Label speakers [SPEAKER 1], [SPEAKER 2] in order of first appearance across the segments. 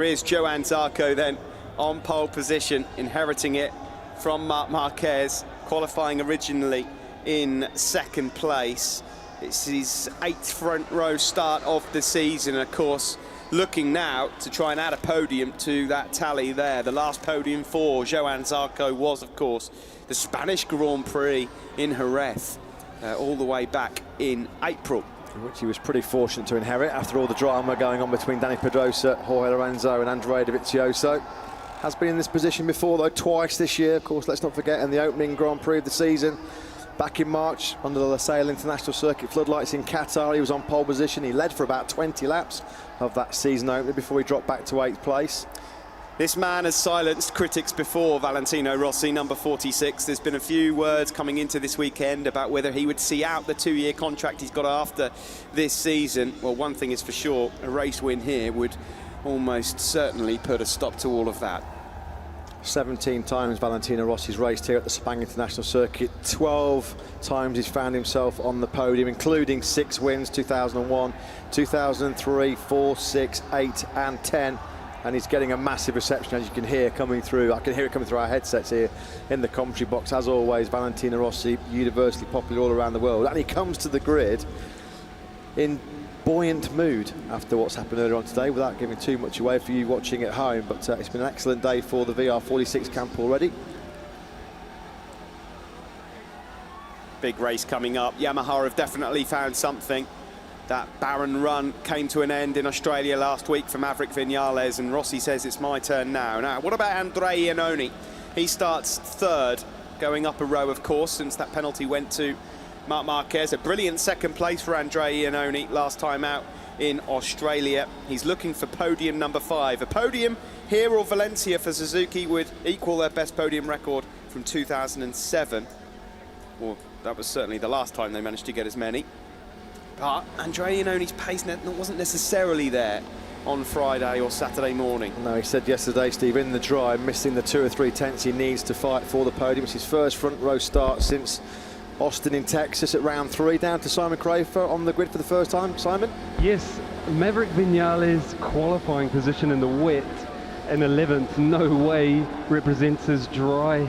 [SPEAKER 1] Here's Johann Zarco then on pole position, inheriting it from Marc Marquez, qualifying originally in second place. It's his 8th front row start of the season, and of course looking now to try and add a podium to that tally there. The last podium for Johann Zarco was, of course, the Spanish Grand Prix in Jerez, all the way back in April.
[SPEAKER 2] Which he was pretty fortunate to inherit after all the drama going on between Dani Pedrosa, Jorge Lorenzo and Andrea Dovizioso. Has been in this position before though, twice this year. Of course, let's not forget in the opening Grand Prix of the season, back in March under the Losail International Circuit floodlights in Qatar, he was on pole position. He led for about 20 laps of that season opener before he dropped back to 8th place.
[SPEAKER 1] This man has silenced critics before, Valentino Rossi, number 46. There's been a few words coming into this weekend about whether he would see out the 2-year contract he's got after this season. Well, one thing is for sure, a race win here would almost certainly put a stop to all of that.
[SPEAKER 2] 17 times Valentino Rossi's raced here at the Sepang International Circuit. 12 times he's found himself on the podium, including 6 wins, 2001, 2003, 4, 6, 8 and 10. And he's getting a massive reception, as you can hear coming through. I can hear it coming through our headsets here in the commentary box. As always, Valentino Rossi, universally popular all around the world. And he comes to the grid in buoyant mood after what's happened earlier on today, without giving too much away for you watching at home. But it's been an excellent day for the VR46 camp already.
[SPEAKER 1] Big race coming up. Yamaha have definitely found something. That barren run came to an end in Australia last week for Maverick Vinales, and Rossi says it's my turn now. Now, what about Andrea Iannone? He starts 3rd, going up a row, of course, since that penalty went to Marc Marquez. A brilliant 2nd place for Andrea Iannone last time out in Australia. He's looking for podium number 5. A podium here or Valencia for Suzuki would equal their best podium record from 2007. Well, that was certainly the last time they managed to get as many. But Andrea Iannone's pace wasn't necessarily there on Friday or Saturday morning.
[SPEAKER 2] No, he said yesterday, Steve, in the dry, missing the 2 or 3 tenths he needs to fight for the podium. It's his first front row start since Austin in Texas at round 3, down to Simon Crafer on the grid for the first time. Simon?
[SPEAKER 3] Yes, Maverick Vinales' qualifying position in the wet in 11th no way represents his dry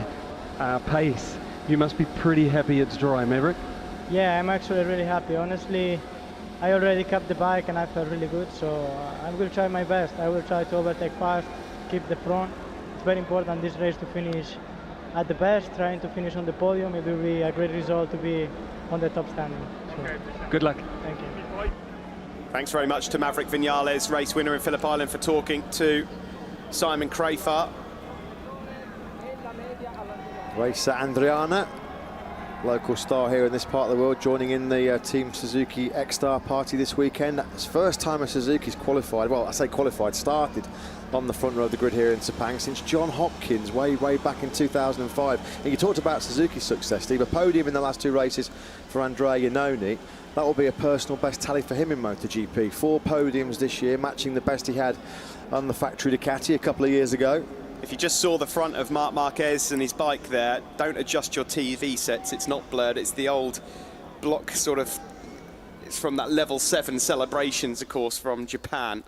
[SPEAKER 3] pace. You must be pretty happy it's dry, Maverick.
[SPEAKER 4] Yeah, I'm actually really happy. Honestly, I already kept the bike and I felt really good, so I will try my best. I will try to overtake fast, keep the front. It's very important this race to finish at the best, trying to finish on the podium. It will be a great result to be on the top standing. So,
[SPEAKER 3] good luck.
[SPEAKER 4] Thank you.
[SPEAKER 1] Thanks very much to Maverick Vinales, race winner in Phillip Island, for talking to Simon Crafer.
[SPEAKER 2] Racer Andriana, local star here in this part of the world, joining in the Team Suzuki X-Star party this weekend. It's the first time a Suzuki's qualified, well, I say qualified, started on the front row of the grid here in Sepang since John Hopkins way back in 2005. And you talked about Suzuki's success, Steve, a podium in the last 2 races for Andrea Iannone. That will be a personal best tally for him in MotoGP. 4 podiums this year, matching the best he had on the factory Ducati a couple of years ago.
[SPEAKER 1] If you just saw the front of Marc Marquez and his bike there, don't adjust your TV sets. It's not blurred. It's the old block sort of, it's from that level 7 celebrations, of course, from Japan.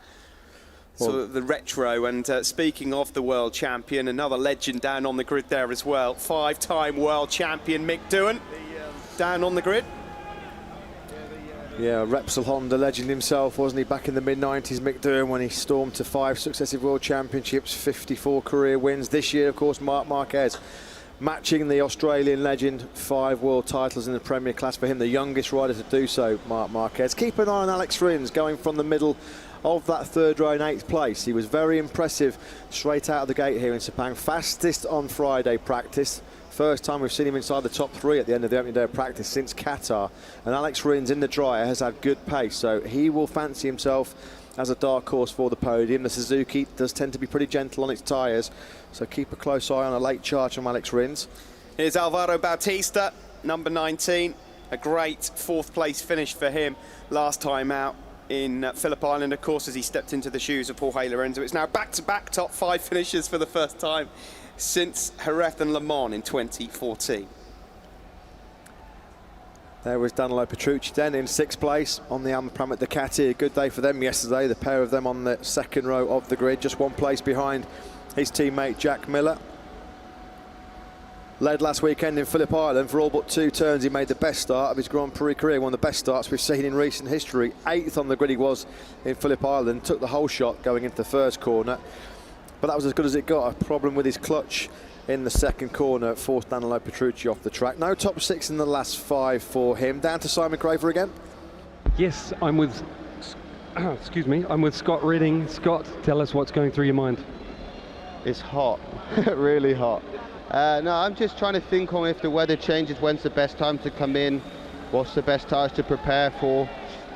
[SPEAKER 1] Well, so the retro. And speaking of the world champion, another legend down on the grid there as well. 5-time world champion Mick Doohan down on the grid.
[SPEAKER 2] Yeah, Repsol Honda legend himself, wasn't he, back in the mid-90s, Mick Doohan, when he stormed to 5 successive World Championships, 54 career wins. This year, of course, Marc Marquez matching the Australian legend, 5 world titles in the Premier class for him, the youngest rider to do so, Marc Marquez. Keep an eye on Alex Rins, going from the middle of that 3rd row in 8th place. He was very impressive straight out of the gate here in Sepang. Fastest on Friday practice. First time we've seen him inside the top 3 at the end of the opening day of practice since Qatar. And Alex Rins in the dryer has had good pace, so he will fancy himself as a dark horse for the podium. The Suzuki does tend to be pretty gentle on its tyres, so keep a close eye on a late charge from Alex Rins.
[SPEAKER 1] Here's Alvaro Bautista, number 19. A great 4th place finish for him last time out in Phillip Island, of course, as he stepped into the shoes of Jorge Lorenzo. It's now back-to-back top 5 finishes for the first time since Jerez and Le Mans in 2014.
[SPEAKER 2] There was Danilo Petrucci then in 6th place on the Alma-Pramit Ducati. A good day for them yesterday, the pair of them on the 2nd row of the grid, just 1 place behind his teammate Jack Miller. Led last weekend in Phillip Island. For all but 2 turns, he made the best start of his Grand Prix career, one of the best starts we've seen in recent history. 8th on the grid he was in Phillip Island, took the whole shot going into the first corner, but that was as good as it got. A problem with his clutch in the 2nd corner forced Danilo Petrucci off the track. No top 6 in the last 5 for him. Down to Simon Craver again.
[SPEAKER 3] Yes, I'm with, excuse me, I'm with Scott Redding. Scott, tell us what's going through your mind.
[SPEAKER 5] It's hot, really hot. No, I'm just trying to think on if the weather changes, when's the best time to come in, what's the best tires to prepare for.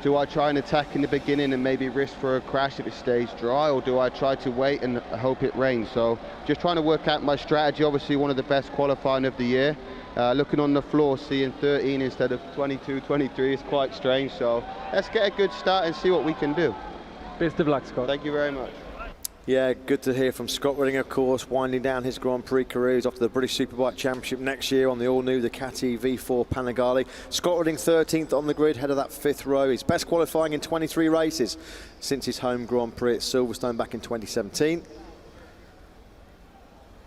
[SPEAKER 5] Do I try and attack in the beginning and maybe risk for a crash if it stays dry, or do I try to wait and hope it rains? So just trying to work out my strategy. Obviously one of the best qualifying of the year. Looking on the floor, seeing 13 instead of 22, 23 is quite strange. So let's get a good start and see what we can do.
[SPEAKER 3] Best of luck, Scott.
[SPEAKER 5] Thank you very much.
[SPEAKER 2] Yeah, good to hear from Scott Redding, of course, winding down his Grand Prix career. He's off to the British Superbike Championship next year on the all-new Ducati V4 Panigale. Scott Redding 13th on the grid, head of that 5th row. His best qualifying in 23 races since his home Grand Prix at Silverstone back in 2017.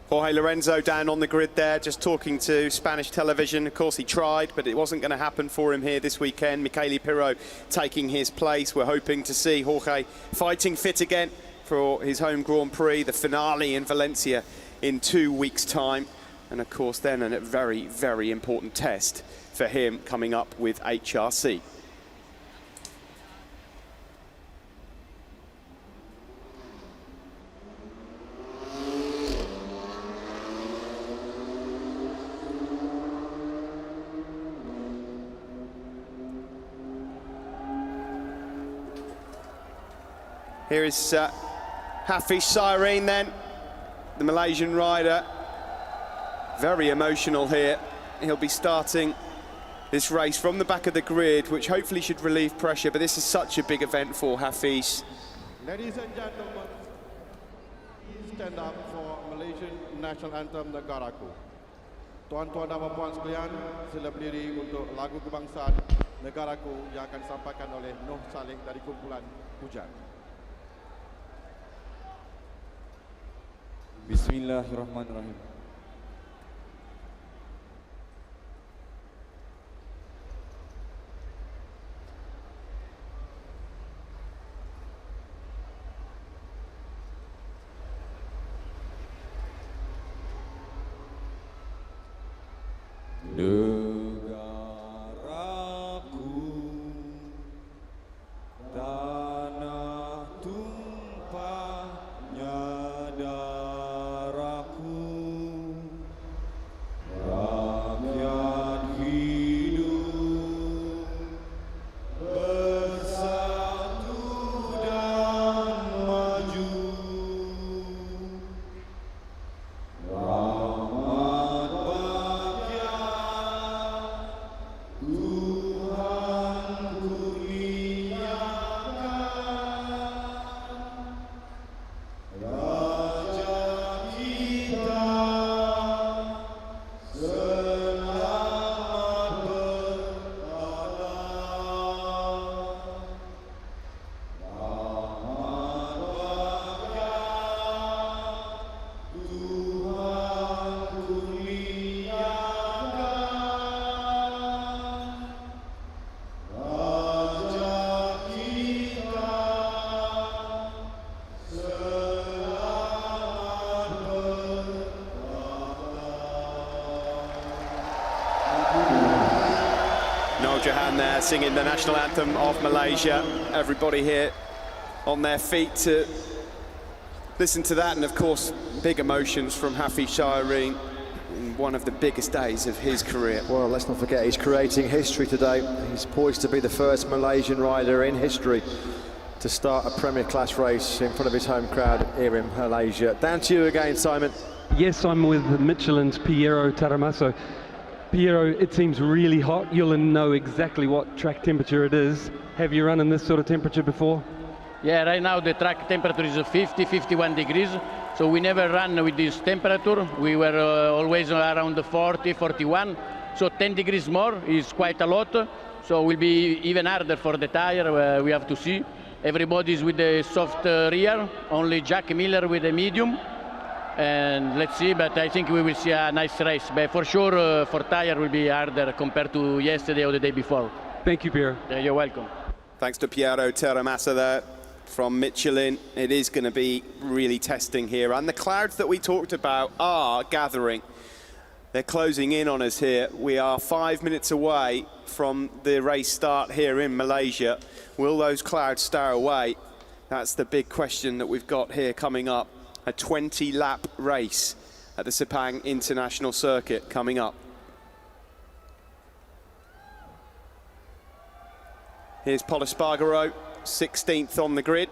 [SPEAKER 1] Jorge Lorenzo down on the grid there, just talking to Spanish television. Of course, he tried, but it wasn't going to happen for him here this weekend. Michele Pirro taking his place. We're hoping to see Jorge fighting fit again for his home Grand Prix, the finale in Valencia in 2 weeks' time. And of course then a very, very important test for him coming up with HRC. Here is Hafiz Syrene then, the Malaysian rider. Very emotional here. He'll be starting this race from the back of the grid, which hopefully should relieve pressure, but this is such a big event for Hafiz.
[SPEAKER 6] Ladies and gentlemen, please stand up for Malaysian National Anthem Negaraku. Tuan-tuan dan puan sekalian, sila berdiri untuk lagu kebangsaan Negaraku yang akan disampaikan oleh Noh Saleh dari kumpulan Hujan.
[SPEAKER 7] Bismillahirrahmanirrahim.
[SPEAKER 8] Tanah tumpahnya
[SPEAKER 1] Jahan there singing the national anthem of Malaysia. Everybody here on their feet to listen to that, and of course big emotions from Hafiz Syrene in one of the biggest days of his career.
[SPEAKER 2] Well, let's not forget he's creating history today. He's poised to be the first Malaysian rider in history to start a Premier Class race in front of his home crowd here in Malaysia. Down to you again, Simon.
[SPEAKER 3] Yes, I'm with Michelin's Piero Taramasso. Piero, it seems really hot. You'll know exactly what track temperature it is. Have you run in this sort of temperature before?
[SPEAKER 9] Yeah, right now the track temperature is 50, 51 degrees. So we never run with this temperature. We were always around the 40, 41. So 10 degrees more is quite a lot. So it will be even harder for the tire. We have to see. Everybody's with the soft rear, only Jack Miller with the medium. And let's see, but I think we will see a nice race. But for sure, for tire will be harder compared to yesterday or the day before.
[SPEAKER 3] Thank you, Piero.
[SPEAKER 9] You're welcome.
[SPEAKER 1] Thanks to Piero Terramassa there from Michelin. It is going to be really testing here. And the clouds that we talked about are gathering. They're closing in on us here. We are 5 minutes away from the race start here in Malaysia. Will those clouds stay away? That's the big question that we've got here coming up. A 20-lap race at the Sepang International Circuit coming up. Here's Pol Espargaro, 16th on the grid.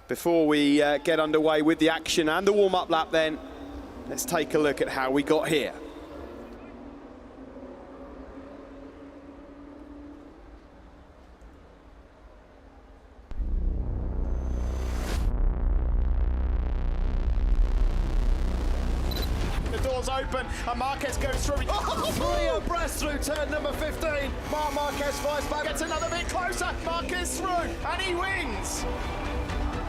[SPEAKER 1] Before we get underway with the action and the warm-up lap then, let's take a look at how we got here. The doors open and Marquez goes through.
[SPEAKER 2] Three abreast through turn number 15. Marquez flies back.
[SPEAKER 1] Gets another bit closer. Marquez through and he wins.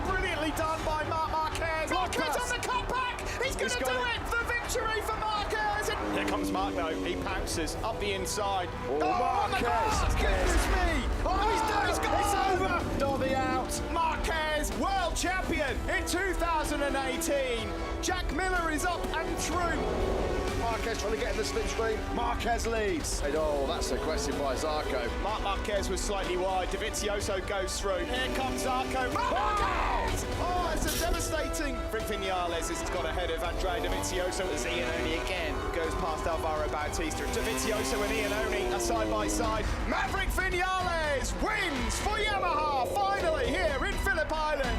[SPEAKER 1] Brilliantly done by Marquez. Marquez on the cutback. He's going to do it. The victory for Marquez. Here comes Marc though. He pounces up the inside.
[SPEAKER 2] Oh, Marquez.
[SPEAKER 1] Goodness me. Oh, he's done. It's over.
[SPEAKER 2] Dobby out.
[SPEAKER 1] Marquez, world champion in 2018. Jack Miller is up and through.
[SPEAKER 2] Marquez trying to get in the slipstream. Marquez leads. Oh, that's aggressive by Zarco.
[SPEAKER 1] Marc Marquez was slightly wide. Dovizioso goes through. Here comes Zarco. Marquez! Oh, it's a devastating. Rick Vinales has got ahead of Andrea Dovizioso as Iannone again goes past Alvaro Bautista. Dovizioso and Iannone are side by side. Maverick Vinales wins for Yamaha finally here in Phillip Island.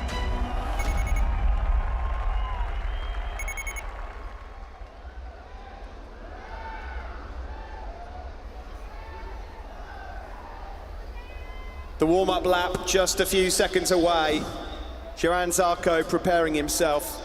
[SPEAKER 1] The warm-up lap just a few seconds away. Johann Zarco preparing himself.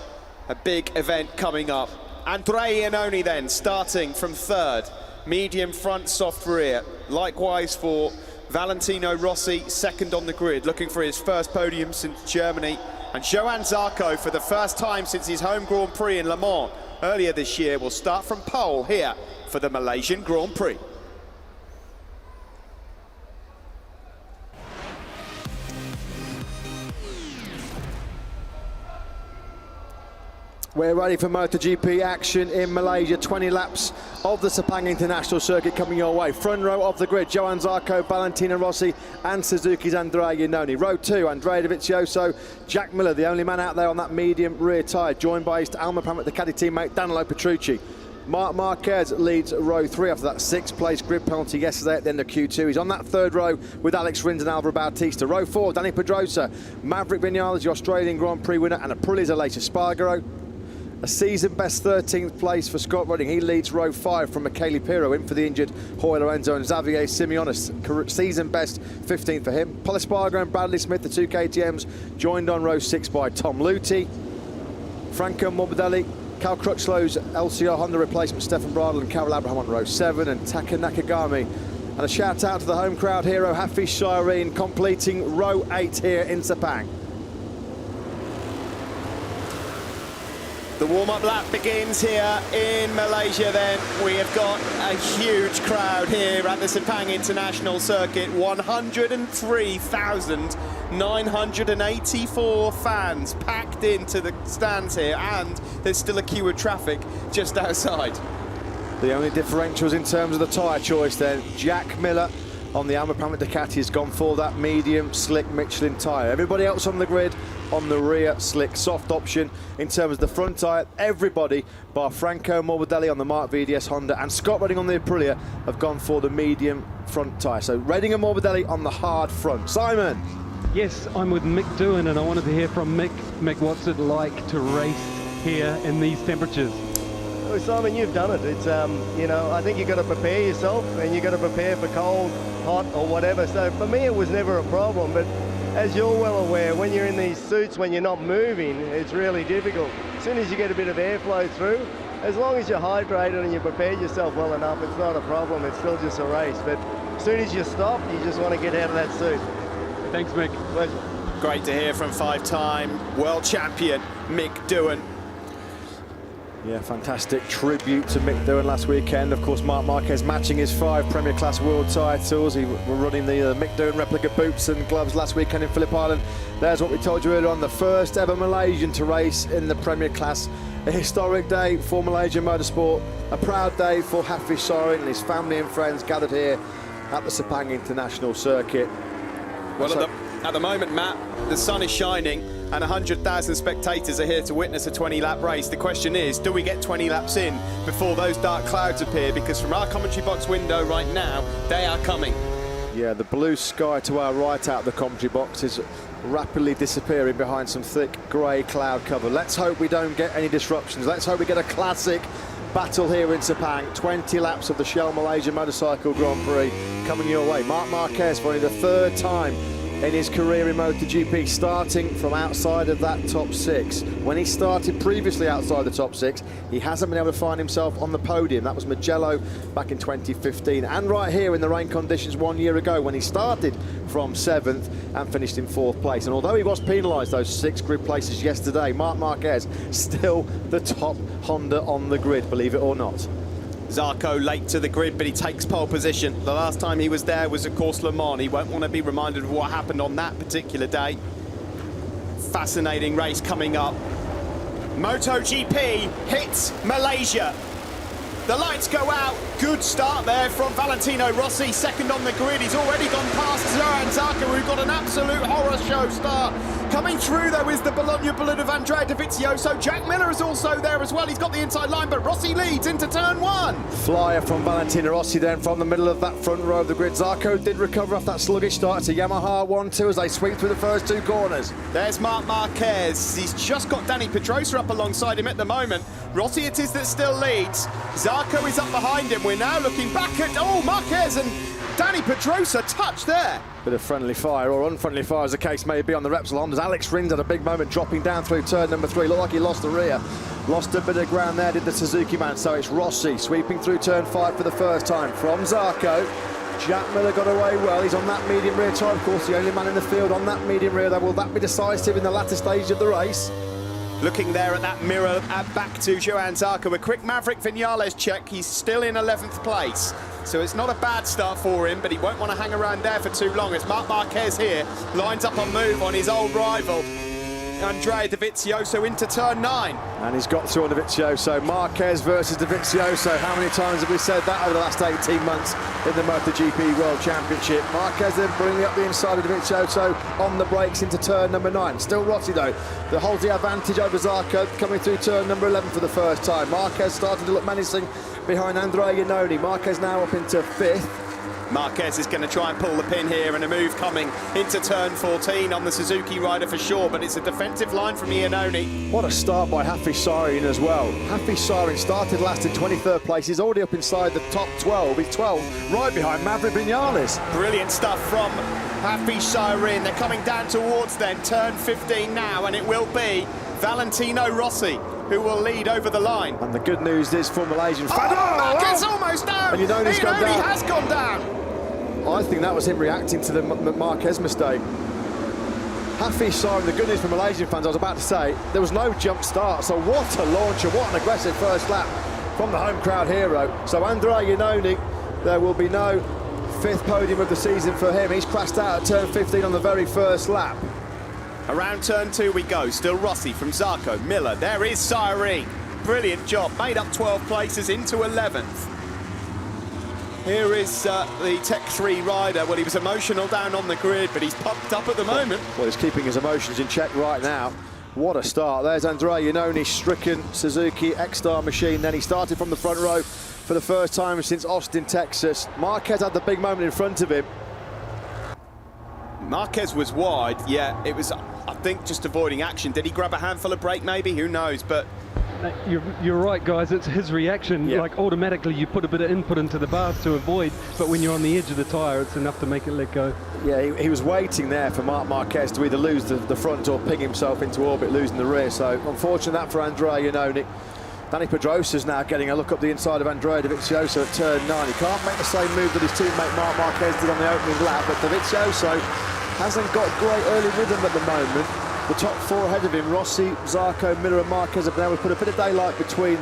[SPEAKER 1] A big event coming up. Andrea Iannone then starting from third. Medium front, soft rear. Likewise for Valentino Rossi, second on the grid, looking for his first podium since Germany. And Johann Zarco, for the first time since his home Grand Prix in Le Mans earlier this year, will start from pole here for the Malaysian Grand Prix.
[SPEAKER 2] We're ready for MotoGP action in Malaysia. 20 laps of the Sepang International Circuit coming your way. Front row of the grid, Johann Zarco, Valentino Rossi and Suzuki's Andrea Iannone. Row 2, Andrea Dovizioso, Jack Miller, the only man out there on that medium rear tyre, joined by his Alma Pramit Ducati teammate Danilo Petrucci. Marc Marquez leads row 3 after that 6th place grid penalty yesterday at the end of Q2. He's on that third row with Alex Rins and Alvaro Bautista. Row 4, Dani Pedrosa, Maverick Vinales, the Australian Grand Prix winner, and Aprilia's late Espargaro. A season best 13th place for Scott Redding. He leads row 5 from Michele Pirro, in for the injured Jorge Lorenzo, and Xavier Simeonis, season best 15th for him. Pol Espargaro and Bradley Smith, the two KTMs, joined on row 6 by Tom Luthi. Franco Morbidelli, Cal Crutchlow's LCR Honda replacement Stefan Bradl and Carol Abraham on row 7, and Taka Nakagami. And a shout out to the home crowd hero Hafiz Shireen, completing row 8 here in Sepang.
[SPEAKER 1] The warm-up lap begins here in Malaysia then. We have got a huge crowd here at the Sepang International Circuit. 103,984 fans packed into the stands here, and there's still a queue of traffic just outside.
[SPEAKER 2] The only differentials in terms of the tyre choice then, Jack Miller on the Alma Pramit Ducati has gone for that medium slick Michelin tyre. Everybody else on the grid on the rear slick soft option. In terms of the front tyre, everybody bar Franco Morbidelli on the Marc VDS Honda and Scott Redding on the Aprilia have gone for the medium front tyre. So Redding and Morbidelli on the hard front. Simon.
[SPEAKER 3] Yes, I'm with Mick Doohan and I wanted to hear from Mick. Mick, what's it like to race here in these temperatures?
[SPEAKER 8] Well, Simon, you've done it. It's, you know, I think you've got to prepare yourself and you've got to prepare for cold, hot or whatever. So for me, it was never a problem. But as you're well aware, when you're in these suits, when you're not moving, it's really difficult. As soon as you get a bit of airflow through, as long as you're hydrated and you prepare yourself well enough, it's not a problem. It's still just a race. But as soon as you stop, you just want to get out of that suit.
[SPEAKER 3] Thanks, Mick.
[SPEAKER 8] Pleasure.
[SPEAKER 1] Great to hear from five-time world champion Mick Doohan.
[SPEAKER 2] Yeah, fantastic tribute to Mick Doohan last weekend. Of course, Marc Marquez matching his 5 Premier Class World titles. He were running the Mick Doohan replica boots and gloves last weekend in Phillip Island. There's what we told you earlier on, the first ever Malaysian to race in the Premier Class. A historic day for Malaysian motorsport, a proud day for Hafiz Syahrin and his family and friends gathered here at the Sepang International Circuit.
[SPEAKER 1] Well, at the moment, Matt, the sun is shining and 100,000 spectators are here to witness a 20-lap race. The question is, do we get 20 laps in before those dark clouds appear? Because from our commentary box window right now, they are coming.
[SPEAKER 2] Yeah, the blue sky to our right out of the commentary box is rapidly disappearing behind some thick grey cloud cover. Let's hope we don't get any disruptions. Let's hope we get a classic battle here in Sepang. 20 laps of the Shell Malaysia Motorcycle Grand Prix coming your way. Marc Marquez for only the 3rd time in his career in MotoGP, starting from outside of that top 6. When he started previously outside the top 6, he hasn't been able to find himself on the podium. That was Mugello back in 2015, and right here in the rain conditions 1 year ago when he started from 7th and finished in 4th place. And although he was penalised those 6 grid places yesterday, Marc Marquez still the top Honda on the grid, believe it or not.
[SPEAKER 1] Zarco late to the grid, but he takes pole position. The last time he was there was, of course, Le Mans. He won't want to be reminded of what happened on that particular day. Fascinating race coming up. MotoGP hits Malaysia. The lights go out. Good start there from Valentino Rossi, 2nd on the grid. He's already gone past Johan Zarco, who got an absolute horror show start. Coming through, though, is the Bologna balloon of Andrea Dovizioso. Jack Miller is also there as well. He's got the inside line, but Rossi leads into turn 1.
[SPEAKER 2] Flyer from Valentino Rossi then from the middle of that front row of the grid. Zarco did recover off that sluggish start. It's a Yamaha 1-2 as they sweep through the first 2 corners.
[SPEAKER 1] There's Marc Marquez. He's just got Dani Pedrosa up alongside him at the moment. Rossi it is that still leads. Zarco is up behind him. We're now looking back at, Marquez and Dani Pedrosa touch there.
[SPEAKER 2] Bit of friendly fire, or unfriendly fire as the case may be, on the Repsol Hondas. Alex Rins had a big moment dropping down through turn number 3. Looked like he lost the rear. Lost a bit of ground there, did the Suzuki man. So it's Rossi sweeping through turn 5 for the first time from Zarco. Jack Miller got away well. He's on that medium rear tyre, of course, the only man in the field on that medium rear. Will that be decisive in the latter stage of the race?
[SPEAKER 1] Looking there at that mirror back to Johan Zarco. A quick Maverick Vinales check. He's still in 11th place. So it's not a bad start for him, but he won't want to hang around there for too long. As Marc Marquez here lines up a move on his old rival, Andrea Dovizioso, into turn 9.
[SPEAKER 2] And he's got through on Dovizioso. Marquez versus Dovizioso. How many times have we said that over the last 18 months in the MotoGP World Championship? Marquez then bringing up the inside of Dovizioso on the brakes into turn number 9. Still Rossi though, that holds the advantage over Zarco, coming through turn number 11 for the first time. Marquez starting to look menacing behind Andrea Iannone. Marquez now up into 5th.
[SPEAKER 1] Marquez is going to try and pull the pin here, and a move coming into turn 14 on the Suzuki rider for sure, but it's a defensive line from Iannone.
[SPEAKER 2] What a start by Hafiz Syahrin as well. Hafiz Syahrin started last in 23rd place. He's already up inside the top 12. He's 12, right behind Maverick Vinales.
[SPEAKER 1] Brilliant stuff from Hafiz Syahrin. They're coming down towards then turn 15 now, and it will be Valentino Rossi who will lead over the line.
[SPEAKER 2] And the good news is for Malaysian fans.
[SPEAKER 1] Marquez almost down!
[SPEAKER 2] And Iannone's gone down.
[SPEAKER 1] Has gone down!
[SPEAKER 2] I think that was him reacting to the Marquez mistake. Hafiz Syahrin, the good news for Malaysian fans, I was about to say, there was no jump start, so what a launcher, what an aggressive first lap from the home crowd hero. So Andrea Iannone, there will be no 5th podium of the season for him. He's crashed out at turn 15 on the very first lap.
[SPEAKER 1] Around turn 2 we go, still Rossi from Zarco, Miller, there is Syahrin. Brilliant job, made up 12 places into 11th. Here is the Tech 3 rider. Well, he was emotional down on the grid, but he's pumped up at the moment.
[SPEAKER 2] Well, he's keeping his emotions in check right now. What a start. There's Andrea Iannone, stricken Suzuki X-Star machine. Then he started from the front row for the first time since Austin, Texas. Marquez had the big moment in front of him.
[SPEAKER 1] Marquez was wide, yeah, it was, I think, just avoiding action. Did he grab a handful of brake maybe? Who knows, but
[SPEAKER 3] You're right, guys. It's his reaction.
[SPEAKER 2] Yeah.
[SPEAKER 3] Like automatically, you put a bit of input into the bars to avoid, but when you're on the edge of the tyre, it's enough to make it let go.
[SPEAKER 2] Yeah, he was waiting there for Marc Marquez to either lose the front or ping himself into orbit, losing the rear. So unfortunate that for Andrea Iannone. Danny Pedrosa's now getting a look up the inside of Andrea Dovizioso at turn 9. He can't make the same move that his teammate Marc Marquez did on the opening lap, but Dovizioso hasn't got great early rhythm at the moment. The top 4 ahead of him, Rossi, Zarco, Miller and Marquez, have been able to put a bit of daylight between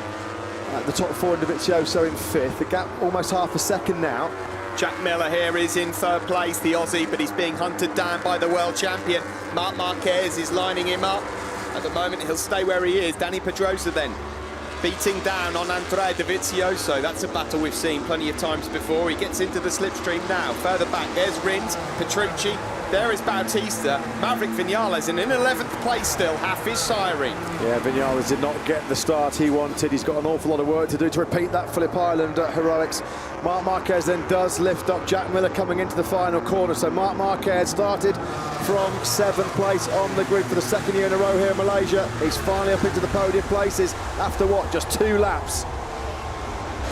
[SPEAKER 2] the top 4 and Dovizioso in 5th. The gap almost half a second now.
[SPEAKER 1] Jack Miller here is in 3rd place, the Aussie, but he's being hunted down by the world champion. Marc Marquez is lining him up. At the moment, he'll stay where he is. Danny Pedrosa then beating down on Andrea Dovizioso. That's a battle we've seen plenty of times before. He gets into the slipstream now. Further back, there's Rins, Petrucci. There is Bautista, Maverick Vinales, and in 11th place still, Hafiz Syri.
[SPEAKER 2] Yeah, Vinales did not get the start he wanted. He's got an awful lot of work to do to repeat that Phillip Island heroics. Marc Marquez then does lift up Jack Miller coming into the final corner. So Marc Marquez started from 7th place on the grid for the 2nd year in a row here in Malaysia. He's finally up into the podium places after what, just 2 laps.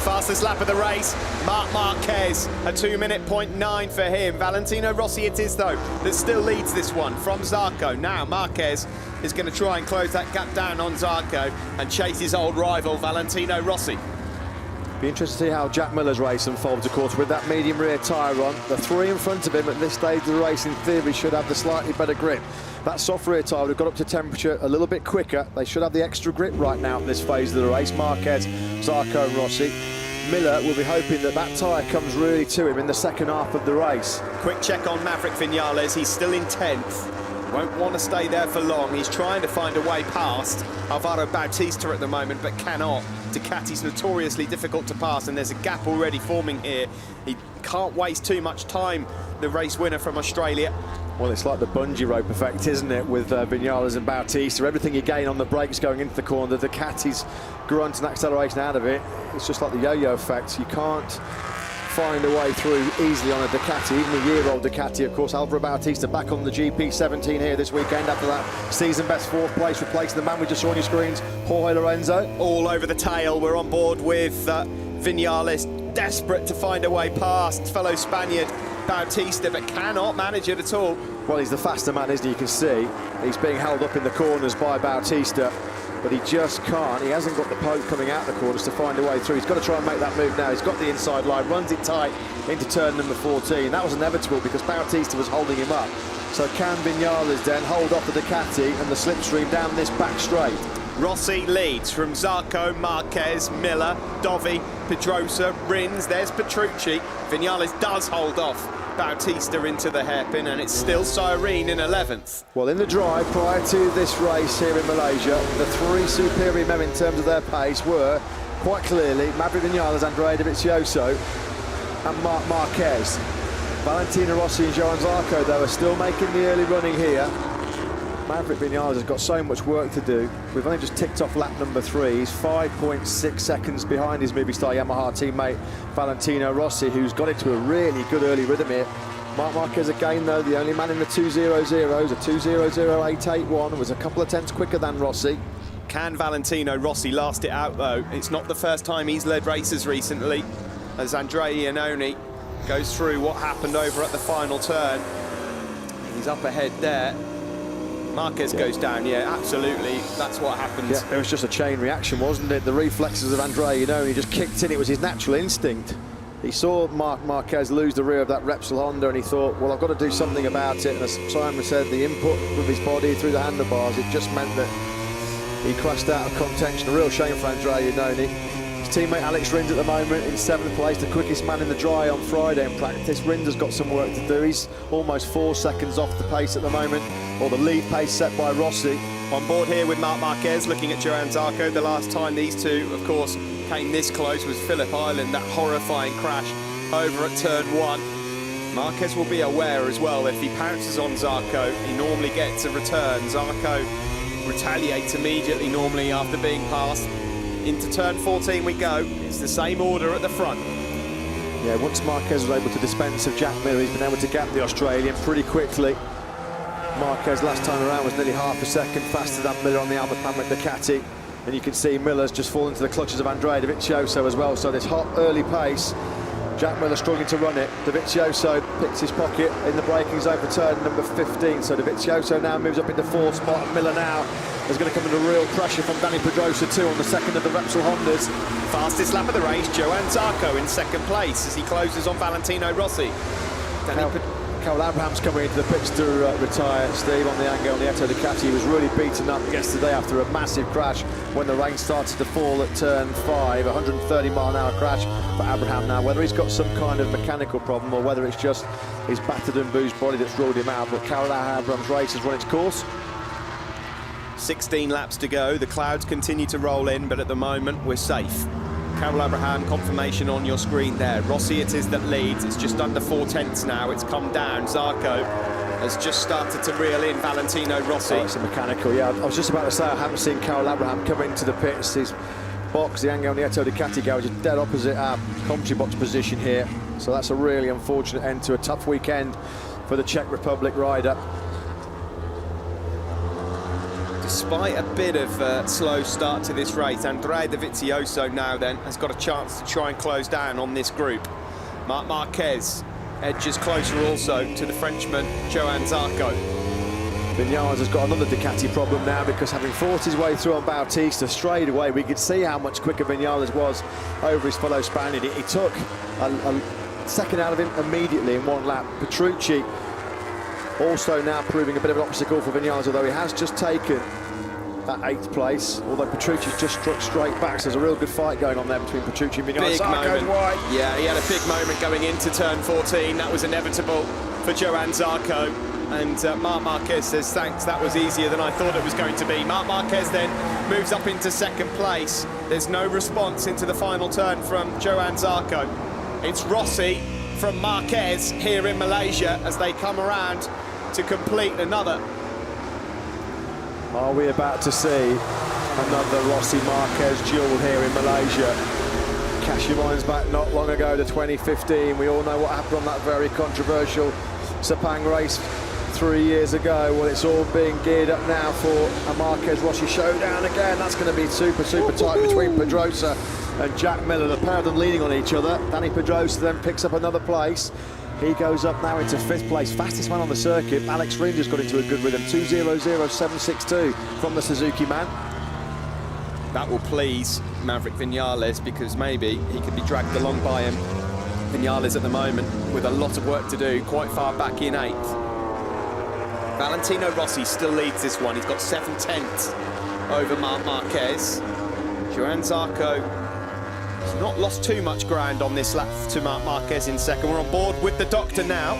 [SPEAKER 1] Fastest lap of the race, Marc Marquez, a 2:09 for him. Valentino Rossi it is though, that still leads this one from Zarco. Now Marquez is going to try and close that gap down on Zarco and chase his old rival Valentino Rossi.
[SPEAKER 2] Be interested to see how Jack Miller's race unfolds, of course, with that medium rear tyre on. The 3 in front of him at this stage of the race, in theory, should have the slightly better grip. That soft rear tyre would have got up to temperature a little bit quicker. They should have the extra grip right now in this phase of the race. Marquez, Zarco and Rossi. Miller will be hoping that that tyre comes really to him in the second half of the race.
[SPEAKER 1] Quick check on Maverick Vinales, he's still in 10th. Won't want to stay there for long. He's trying to find a way past Alvaro Bautista at the moment, but cannot. Ducati's notoriously difficult to pass, and there's a gap already forming here. He can't waste too much time, the race winner from Australia.
[SPEAKER 2] Well, it's like the bungee rope effect, isn't it, with Vinales and Bautista. Everything you gain on the brakes going into the corner, the Ducati's grunt and acceleration out of it. It's just like the yo-yo effect. You can't find a way through easily on a Ducati, even a year-old Ducati. Of course, Alvaro Bautista back on the GP17 here this weekend after that season-best 4th place, replacing the man we just saw on your screens, Jorge Lorenzo.
[SPEAKER 1] All over the tail, we're on board with Vinales, desperate to find a way past fellow Spaniard Bautista, but cannot manage it at all.
[SPEAKER 2] Well, he's the faster man, isn't he? You can see he's being held up in the corners by Bautista, but he just can't. He hasn't got the poke coming out the corners to find a way through. He's got to try and make that move now. He's got the inside line, runs it tight into turn number 14. That was inevitable because Bautista was holding him up. So can Vinales then hold off the Ducati and the slipstream down this back straight?
[SPEAKER 1] Rossi leads from Zarco, Marquez, Miller, Dovi, Pedrosa, Rins, there's Petrucci. Vinales does hold off Bautista into the hairpin, and it's still Cyrene in 11th.
[SPEAKER 2] Well, in the drive prior to this race here in Malaysia, the 3 superior men in terms of their pace were quite clearly Maverick Vinales, Andrea Dovizioso and Marc Marquez. Valentino Rossi and Johan Zarco, though, are still making the early running here. Maverick Vinales has got so much work to do. We've only just ticked off lap number 3. He's 5.6 seconds behind his Movistar Yamaha teammate Valentino Rossi, who's got into a really good early rhythm here. Marc Marquez again, though, the only man in the 2:00s, a 2:00.881, was a couple of tenths quicker than Rossi.
[SPEAKER 1] Can Valentino Rossi last it out, though? It's not the first time he's led races recently, as Andrea Iannone goes through what happened over at the final turn. He's up ahead there. Marquez goes down, yeah, absolutely. That's what happens.
[SPEAKER 2] Yeah, it was just a chain reaction, wasn't it? The reflexes of Andrea Iannone just kicked in. It was his natural instinct. He saw Marc Marquez lose the rear of that Repsol Honda, and he thought, well, I've got to do something about it. And as Simon said, the input of his body through the handlebars, it just meant that he crashed out of contention. A real shame for Andrea Iannone. His teammate Alex Rins at the moment in 7th place, the quickest man in the dry on Friday in practice. Rins has got some work to do. He's almost 4 seconds off the pace at the moment, or the lead pace set by Rossi.
[SPEAKER 1] On board here with Marc Marquez, looking at Johan Zarco. The last time these two, of course, came this close was Phillip Island, that horrifying crash over at turn 1. Marquez will be aware as well, if he pounces on Zarco, he normally gets a return. Zarco retaliates immediately, normally, after being passed. Into turn 14 we go. It's the same order at the front.
[SPEAKER 2] Yeah, once Marquez was able to dispense of Jack Miller, he's been able to gap the Australian pretty quickly. Marquez last time around was nearly half a second faster than Miller on the Albert Hamlet Ducati. And you can see Miller's just fallen into the clutches of Andrea Dovizioso as well. So this hot early pace, Jack Miller struggling to run it. Dovizioso picks his pocket in the braking zone for turn number 15. So Dovizioso now moves up into 4th spot, and Miller now is going to come under real pressure from Dani Pedrosa too on the second of the Repsol Hondas.
[SPEAKER 1] Fastest lap of the race, Johann Zarco in 2nd place as he closes on Valentino Rossi.
[SPEAKER 2] Carol Abraham's coming into the pits to retire, Steve, on the Angel Nieto Ducati. He was really beaten up yesterday after a massive crash when the rain started to fall at turn 5. 130-mile-an-hour crash for Abraham now. Whether he's got some kind of mechanical problem or whether it's just his battered and boozed body that's ruled him out, but Carol Abraham's race has run its course.
[SPEAKER 1] 16 laps to go. The clouds continue to roll in, but at the moment we're safe. Carol Abraham, confirmation on your screen there. Rossi it is that leads. It's just under 4/10 now. It's come down. Zarco has just started to reel in Valentino Rossi.
[SPEAKER 2] Oh, it's a mechanical, yeah. I was just about to say I haven't seen Carol Abraham come into the pits. His box, the Angel Nieto Ducati garage, is dead opposite our commentary box position here. So that's a really unfortunate end to a tough weekend for the Czech Republic rider.
[SPEAKER 1] Despite a bit of a slow start to this race, Andrea Dovizioso now then has got a chance to try and close down on this group. Marc Marquez edges closer also to the Frenchman Johann Zarco.
[SPEAKER 2] Vinales has got another Ducati problem now, because having fought his way through on Bautista straight away, we could see how much quicker Vinales was over his fellow Spaniard. He took a second out of him immediately in 1 lap. Petrucci also now proving a bit of an obstacle for Vinales, although he has just taken that 8th place, although Petrucci's just struck straight back, so there's a real good fight going on there between Petrucci and Vinales.
[SPEAKER 1] Big moment. Wide. Yeah, he had a big moment going into turn 14. That was inevitable for Johann Zarco. And Marc Marquez says, thanks, that was easier than I thought it was going to be. Marc Marquez then moves up into 2nd place. There's no response into the final turn from Johann Zarco. It's Rossi from Marquez here in Malaysia as they come around to complete another.
[SPEAKER 2] Are we about to see another Rossi-Marquez duel here in Malaysia? Cast your minds back not long ago to 2015. We all know what happened on that very controversial Sepang race 3 years ago. Well, it's all being geared up now for a Marquez-Rossi showdown again. That's going to be super tight between Pedrosa and Jack Miller. The pair of them leaning on each other. Dani Pedrosa then picks up another place. He goes up now into 5th place, fastest man on the circuit. Alex Rins has got into a good rhythm, 2:00.762 from the Suzuki man.
[SPEAKER 1] That will please Maverick Vinales, because maybe he could be dragged along by him. Vinales at the moment with a lot of work to do, quite far back in 8th. Valentino Rossi still leads this one. He's got 7/10 over Marc Marquez. Johann Zarco has not lost too much ground on this lap to Marc Marquez in 2nd. We're on board with the doctor now.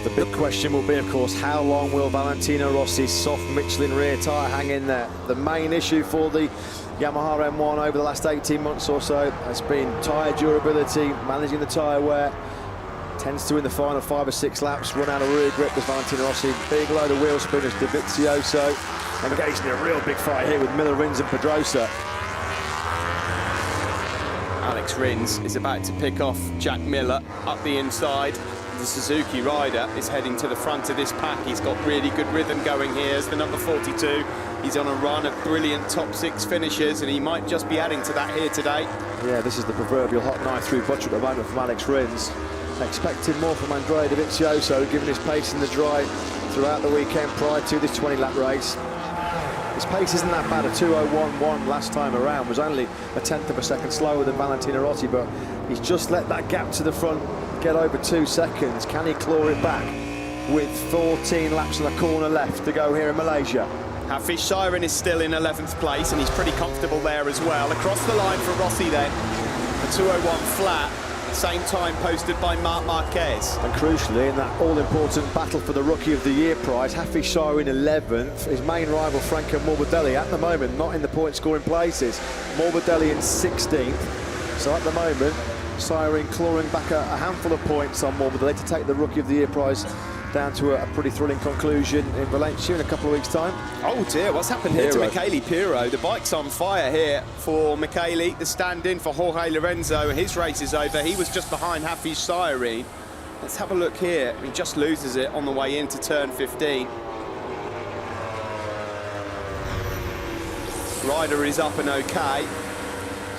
[SPEAKER 2] The big question will be, of course, how long will Valentino Rossi's soft Michelin rear tyre hang in there? The main issue for the Yamaha M1 over the last 18 months or so has been tyre durability, managing the tyre wear. Tends to, in the final 5 or 6 laps, run out of rear grip with Valentino Rossi. Big load of wheel spinners, Dovizioso engaged in a real big fight here with Miller, Rins and Pedrosa.
[SPEAKER 1] Alex Rins is about to pick off Jack Miller up the inside. The Suzuki rider is heading to the front of this pack. He's got really good rhythm going here as the number 42. He's on a run of brilliant top 6 finishes, and he might just be adding to that here today.
[SPEAKER 2] Yeah, this is the proverbial hot knife through butter at the moment from Alex Rins. Expecting more from Andrea Dovizioso, given his pace in the dry throughout the weekend prior to this 20-lap race. His pace isn't that bad. A 2:01.1 last time around was only a 1/10 of a second slower than Valentino Rossi, but he's just let that gap to the front get over 2 seconds. Can he claw it back with 14 laps and a corner left to go here in Malaysia?
[SPEAKER 1] Hafiz Siren is still in 11th place, and he's pretty comfortable there as well. Across the line for Rossi then, a 2:01 flat. Same time posted by Marc Marquez.
[SPEAKER 2] And crucially, in that all-important battle for the Rookie of the Year prize, Hafiz Siren 11th. His main rival, Franco Morbidelli, at the moment not in the point-scoring places. Morbidelli in 16th. So at the moment, Siren clawing back a handful of points on Morbidelli to take the Rookie of the Year prize down to a pretty thrilling conclusion in Valencia in a couple of weeks' time.
[SPEAKER 1] Oh dear, what's happened here to Michele Pirro? The bike's on fire here for Michele, the stand-in for Jorge Lorenzo. His race is over. He was just behind Hafiz Siren. Let's have a look here. He just loses it on the way into turn 15. Rider is up and okay.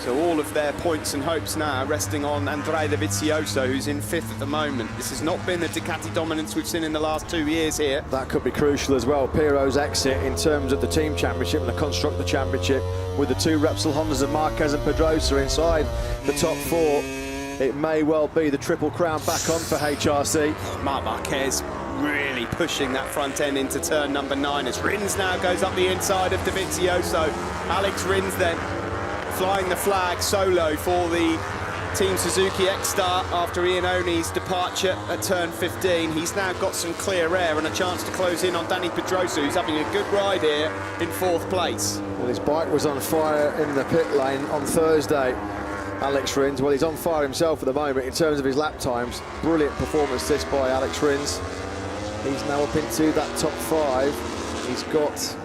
[SPEAKER 1] So all of their points and hopes now resting on Andrea Dovizioso, who's in 5th at the moment. This has not been the Ducati dominance we've seen in the last 2 years here.
[SPEAKER 2] That could be crucial as well. Piro's exit in terms of the team championship and the constructor championship, with the 2 Repsol Hondas of Marquez and Pedrosa inside the top 4. It may well be the triple crown back on for HRC.
[SPEAKER 1] Marc Marquez really pushing that front end into turn number 9 as Rins now goes up the inside of Dovizioso. Alex Rins then flying the flag solo for the Team Suzuki X-Star after Iannoni's departure at turn 15. He's now got some clear air and a chance to close in on Dani Pedrosa, who's having a good ride here in 4th place.
[SPEAKER 2] Well, his bike was on fire in the pit lane on Thursday, Alex Rins. Well, he's on fire himself at the moment in terms of his lap times. Brilliant performance this by Alex Rins. He's now up into that top 5. He's got,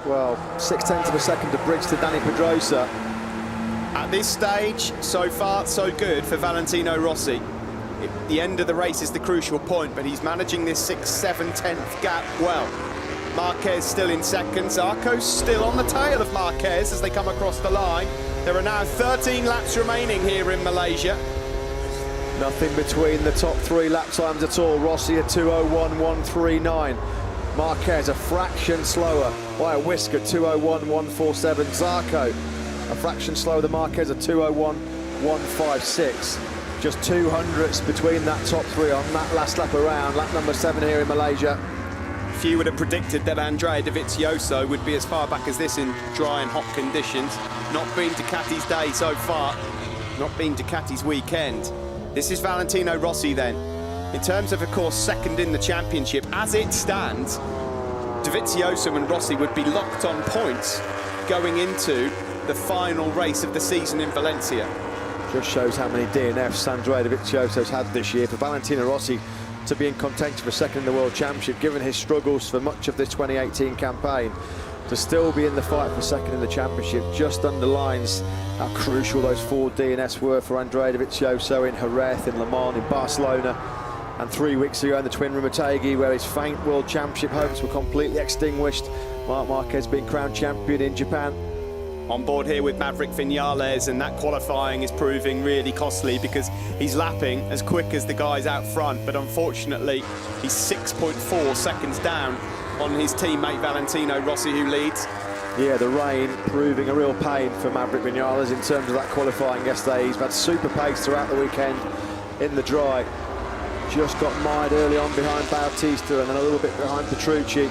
[SPEAKER 2] well, 0.6 of a second to bridge to Dani Pedrosa.
[SPEAKER 1] At this stage, so far, so good for Valentino Rossi. The end of the race is the crucial point, but he's managing this 6/7/10 gap well. Marquez still in 2nd. Zarco's still on the tail of Marquez as they come across the line. There are now 13 laps remaining here in Malaysia.
[SPEAKER 2] Nothing between the top 3 lap times at all. Rossi at 2:01.139. Marquez a fraction slower by a whisk at 2:01.147. Zarco a fraction slower than Marquez at 2:01.156. Just 200ths between that top 3 on that last lap around, lap number 7 here in Malaysia.
[SPEAKER 1] Few would have predicted that Andrea Dovizioso would be as far back as this in dry and hot conditions. Not been Ducati's day so far, not been Ducati's weekend. This is Valentino Rossi then. In terms of course, 2nd in the championship, as it stands, Dovizioso and Rossi would be locked on points going into the final race of the season in Valencia.
[SPEAKER 2] Just shows how many DNFs Andrea Dovizioso's had this year. For Valentino Rossi to be in contention for 2nd in the World Championship, given his struggles for much of this 2018 campaign, to still be in the fight for 2nd in the championship just underlines how crucial those 4 DNFs were for Andrea Dovizioso in Jerez, in Le Mans, in Barcelona, and 3 weeks ago in the Twin Rimotegi, where his faint World Championship hopes were completely extinguished. Marc Marquez being crowned champion in Japan.
[SPEAKER 1] On board here with Maverick Vinales, and that qualifying is proving really costly because he's lapping as quick as the guys out front, but unfortunately he's 6.4 seconds down on his teammate Valentino Rossi, who leads.
[SPEAKER 2] Yeah, the rain proving a real pain for Maverick Vinales in terms of that qualifying yesterday. He's had super pace throughout the weekend in the dry. Just got mired early on behind Bautista and then a little bit behind Petrucci.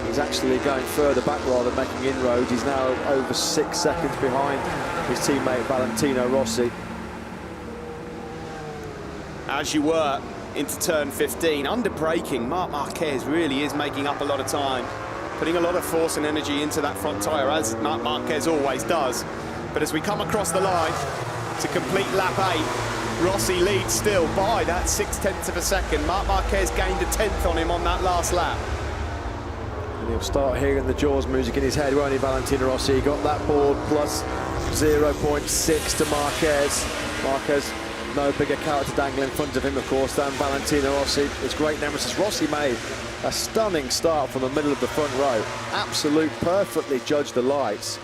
[SPEAKER 2] He's actually going further back rather than making inroads. He's now over 6 seconds behind his teammate Valentino Rossi.
[SPEAKER 1] As you were into turn 15, under braking, Marc Marquez really is making up a lot of time, putting a lot of force and energy into that front tyre, as Marc Marquez always does. But as we come across the line to complete lap 8, Rossi leads still by that 0.6 of a second. Marc Marquez gained a 10th on him on that last lap.
[SPEAKER 2] And he'll start hearing the Jaws music in his head, won't he, Valentino Rossi? He got that board plus 0.6 to Marquez. Marquez, no bigger carrot to dangle in front of him, of course, than Valentino Rossi. His great nemesis. Rossi made a stunning start from the middle of the front row. Absolute, perfectly judged the lights.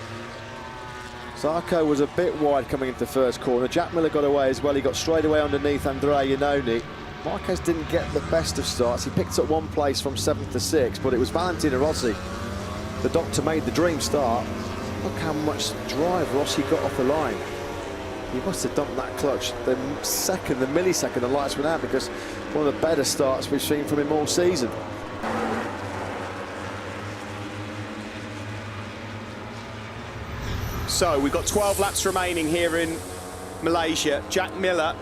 [SPEAKER 2] Zarco was a bit wide coming into the first corner. Jack Miller got away as well. He got straight away underneath Andrea Iannoni. Marquez didn't get the best of starts. He picked up 1 place from 7th to 6th, but it was Valentino Rossi. The doctor made the dream start. Look how much drive Rossi got off the line. He must have dumped that clutch the millisecond the lights went out, because one of the better starts we've seen from him all season.
[SPEAKER 1] So we've got 12 laps remaining here in Malaysia. Jack Miller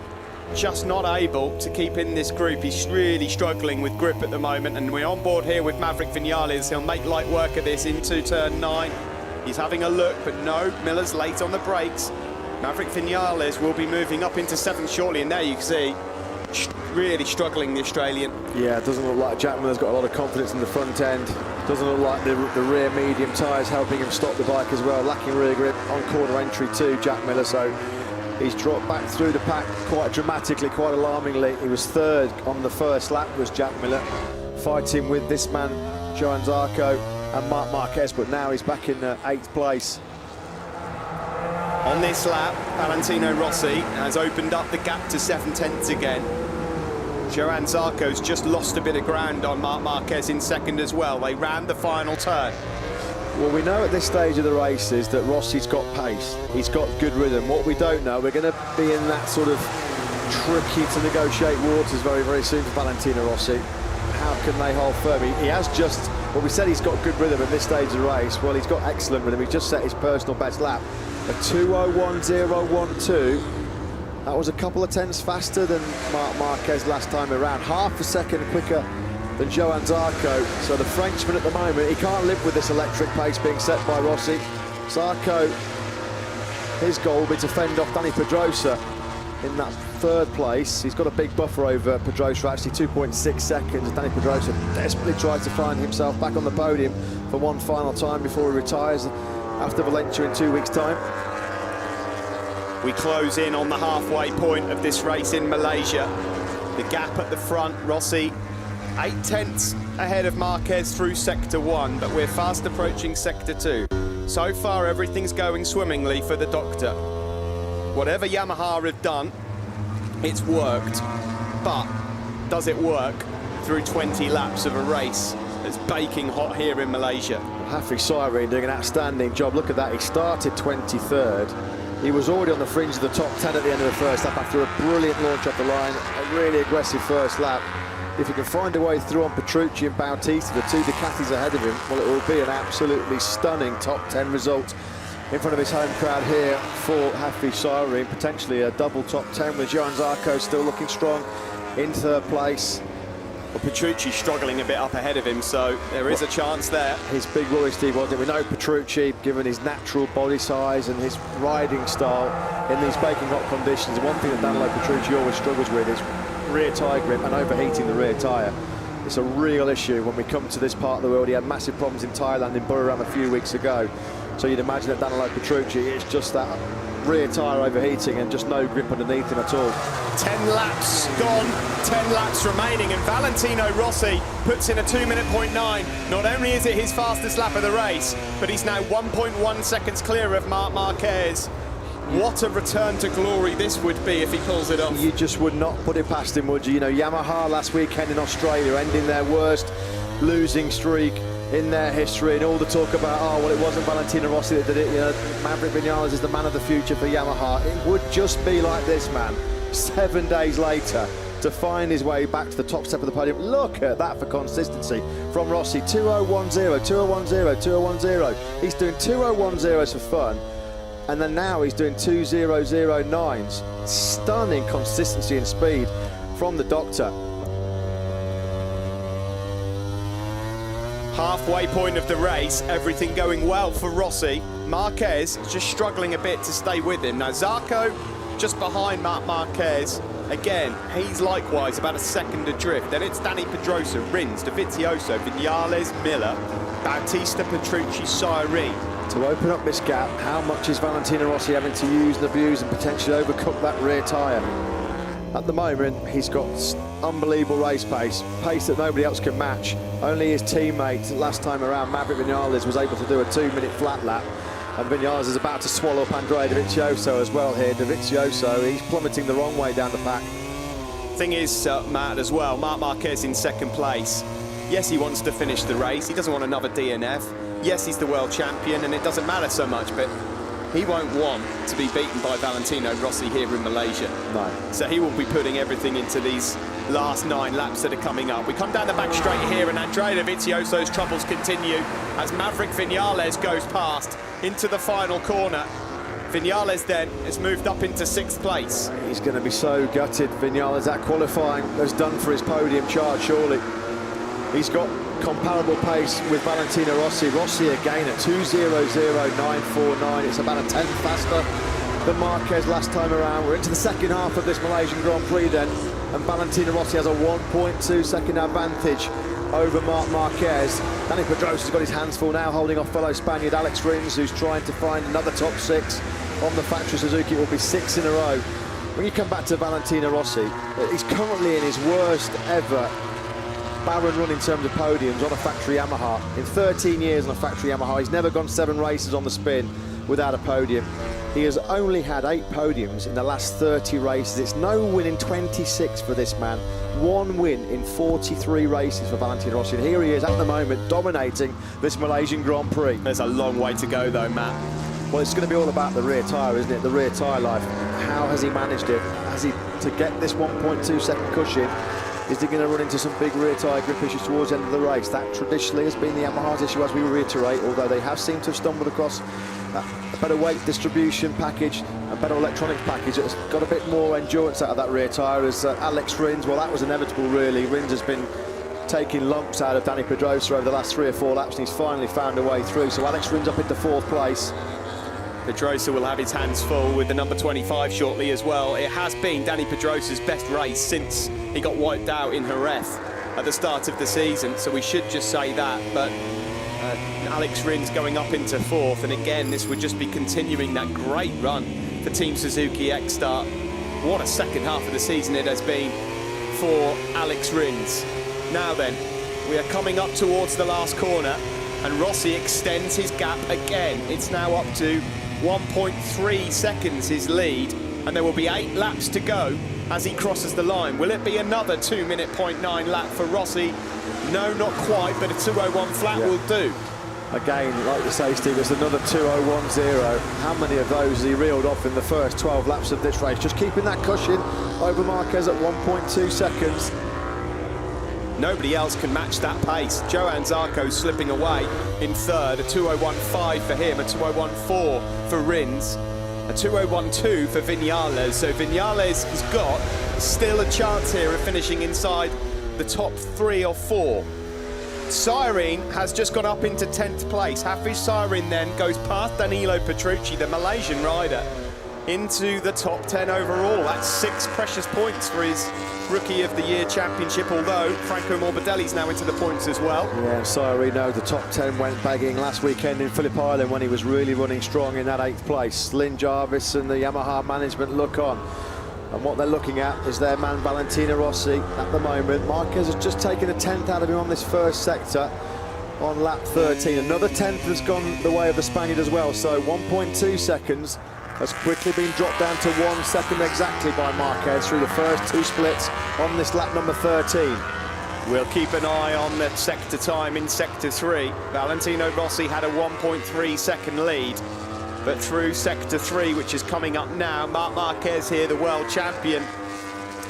[SPEAKER 1] just not able to keep in this group. He's really struggling with grip at the moment, and we're on board here with Maverick Vinales. He'll make light work of this into turn 9. He's having a look, but no, Miller's late on the brakes. Maverick Vinales will be moving up into 7th shortly, and there you can see really struggling, the Australian.
[SPEAKER 2] Yeah, it doesn't look like Jack Miller's got a lot of confidence in the front end. Doesn't look like the rear medium tyres helping him stop the bike as well. Lacking rear grip on corner entry too, Jack Miller, so he's dropped back through the pack quite dramatically, quite alarmingly. He was 3rd on the first lap, was Jack Miller, fighting with this man, Johan Zarco and Marc Marquez, but now he's back in 8th place.
[SPEAKER 1] On this lap, Valentino Rossi has opened up the gap to 7/10 again. Johann Zarco's just lost a bit of ground on Marc Marquez in second as well. They ran the final turn.
[SPEAKER 2] Well, we know at this stage of the races that Rossi's got pace. He's got good rhythm. What we don't know, we're going to be in that sort of tricky to negotiate waters very, very soon for Valentino Rossi. How can they hold firm? He has just, well, we said he's got good rhythm at this stage of the race. Well, he's got excellent rhythm. He just set his personal best lap. A 2:01.012. That was a couple of tenths faster than Marc Marquez last time around. Half a second quicker than Johann Zarco. So the Frenchman at the moment, he can't live with this electric pace being set by Rossi. Zarco, his goal will be to fend off Dani Pedrosa in that third place. He's got a big buffer over Pedrosa, actually 2.6 seconds. Dani Pedrosa desperately tries to find himself back on the podium for one final time before he retires after Valencia in 2 weeks' time.
[SPEAKER 1] We close in on the halfway point of this race in Malaysia. The gap at the front, Rossi 8 tenths ahead of Marquez through sector 1, but we're fast approaching sector 2. So far, everything's going swimmingly for the doctor. Whatever Yamaha have done, it's worked. But does it work through 20 laps of a race that's baking hot here in Malaysia?
[SPEAKER 2] Hafiz Syahrin doing an outstanding job. Look at that, he started 23rd. He was already on the fringe of the top 10 at the end of the first lap after a brilliant launch off the line, a really aggressive first lap. If he can find a way through on Petrucci and Bautista, the two Ducatis ahead of him, well, it will be an absolutely stunning top 10 result in front of his home crowd here for Hafiz Syahrin. Potentially a double top 10 with Johann Zarco still looking strong in third place.
[SPEAKER 1] Well, Petrucci struggling a bit up ahead of him, so there is a chance there.
[SPEAKER 2] His big worry, Steve, wasn't it? We know Petrucci, given his natural body size and his riding style in these baking hot conditions, one thing that Danilo Petrucci always struggles with is rear tyre grip and overheating the rear tyre. It's a real issue when we come to this part of the world. He had massive problems in Thailand, in Buriram a few weeks ago. So you'd imagine that Danilo Petrucci, it's just that rear tyre overheating and just no grip underneath him at all.
[SPEAKER 1] 10 laps gone, 10 laps remaining, and Valentino Rossi puts in a 2:09. Not only is it his fastest lap of the race, but he's now 1.1 seconds clear of Marc Marquez. What a return to glory this would be if he pulls it off.
[SPEAKER 2] You just would not put it past him, would you? You know, Yamaha last weekend in Australia ending their worst losing streak in their history, and all the talk about, oh, well, it wasn't Valentino Rossi that did it, you know, Maverick Vinales is the man of the future for Yamaha. It would just be like this, man, 7 days later, to find his way back to the top step of the podium. Look at that for consistency from Rossi. 2:01.0, 2:01.0, 2:01.0. He's doing 2:01.0s for fun, and then now he's doing 2:00.9s. Stunning consistency and speed from the doctor.
[SPEAKER 1] Halfway point of the race, everything going well for Rossi. Marquez just struggling a bit to stay with him. Now Zarco just behind Marc Marquez. Again, he's likewise about a second adrift. Then it's Dani Pedrosa, Rins, Dovizioso, Vinales, Miller, Bautista, Petrucci, Syahrin.
[SPEAKER 2] To open up this gap, how much is Valentino Rossi having to use and abuse and potentially overcook that rear tyre? At the moment, he's got unbelievable race pace, pace that nobody else can match. Only his teammate last time around, Maverick Vinales, was able to do a 2-minute flat lap. And Vinales is about to swallow up Andrea Dovizioso as well here. Dovizioso, he's plummeting the wrong way down the pack.
[SPEAKER 1] Thing is, Matt, as well, Marc Marquez in second place. Yes, he wants to finish the race. He doesn't want another DNF. Yes, he's the world champion, and it doesn't matter so much, but he won't want to be beaten by Valentino Rossi here in Malaysia.
[SPEAKER 2] No.
[SPEAKER 1] So he will be putting everything into these last 9 laps that are coming up. We come down the back straight here, and Andrea Dovizioso's troubles continue as Maverick Vinales goes past into the final corner. Vinales then has moved up into 6th place.
[SPEAKER 2] He's going to be so gutted, Vinales. That qualifying has done for his podium charge, surely. He's got comparable pace with Valentino Rossi. Rossi again at 2:00.949. It's about a tenth faster than Marquez last time around. We're into the second half of this Malaysian Grand Prix then, and Valentino Rossi has a 1.2 second advantage over Marc Marquez. Dani Pedrosa's got his hands full now, holding off fellow Spaniard Alex Rins, who's trying to find another top 6 on the factory Suzuki. It will be 6 in a row. When you come back to Valentino Rossi, he's currently in his worst ever barren run in terms of podiums on a factory Yamaha. In 13 years on a factory Yamaha, he's never gone 7 races on the spin without a podium. He has only had 8 podiums in the last 30 races. It's no win in 26 for this man. 1 win in 43 races for Valentino Rossi. And here he is at the moment dominating this Malaysian Grand Prix.
[SPEAKER 1] There's a long way to go though, Matt.
[SPEAKER 2] Well, it's going to be all about the rear tyre, isn't it? The rear tyre life. How has he managed it? Has he, to get this 1.2 second cushion, is he going to run into some big rear tyre grip issues towards the end of the race? That traditionally has been the Yamaha's issue, as we reiterate, although they have seemed to have stumbled across a better weight distribution package, a better electronics package that's got a bit more endurance out of that rear tyre. As Alex Rins, well, that was inevitable really. Rins has been taking lumps out of Dani Pedrosa over the last 3 or 4 laps, and he's finally found a way through. So Alex Rins up into 4th place.
[SPEAKER 1] Pedrosa will have his hands full with the number 25 shortly as well. It has been Dani Pedrosa's best race since he got wiped out in Jerez at the start of the season, so we should just say that. But Alex Rins going up into 4th, and again, this would just be continuing that great run for Team Suzuki X-Start. What a second half of the season it has been for Alex Rins. Now then, we are coming up towards the last corner, and Rossi extends his gap again. It's now up to 1.3 seconds his lead, and there will be 8 laps to go as he crosses the line. Will it be another 2-minute 0.9 lap for Rossi? No, not quite, but a 2:01 flat will do.
[SPEAKER 2] Again, like you say, Steve, it's another 2:01.0. How many of those has he reeled off in the first 12 laps of this race? Just keeping that cushion over Marquez at 1.2 seconds.
[SPEAKER 1] Nobody else can match that pace. Johan Zarco slipping away in 3rd, a 2:01.5 for him, a 2:01.4 for Rins, a 2:01.2 for Vinales. So Vinales has got still a chance here of finishing inside the top 3 or 4. Cyrene has just gone up into 10th place. Hafiz Cyrene then goes past Danilo Petrucci, the Malaysian rider, into the top 10 overall. That's 6 precious points for his Rookie of the Year championship, although Franco Morbidelli's now into the points as well.
[SPEAKER 2] Yeah, Cyrene, no, the top 10 went begging last weekend in Phillip Island when he was really running strong in that 8th place. Lynn Jarvis and the Yamaha management look on. And what they're looking at is their man Valentino Rossi at the moment. Marquez has just taken a 10th out of him on this first sector on lap 13. Another 10th has gone the way of the Spaniard as well, so 1.2 seconds has quickly been dropped down to 1 second exactly by Marquez through the first 2 splits on this lap number 13.
[SPEAKER 1] We'll keep an eye on the sector time in sector 3. Valentino Rossi had a 1.3 second lead, but through sector 3, which is coming up now, Marc Marquez here, the world champion,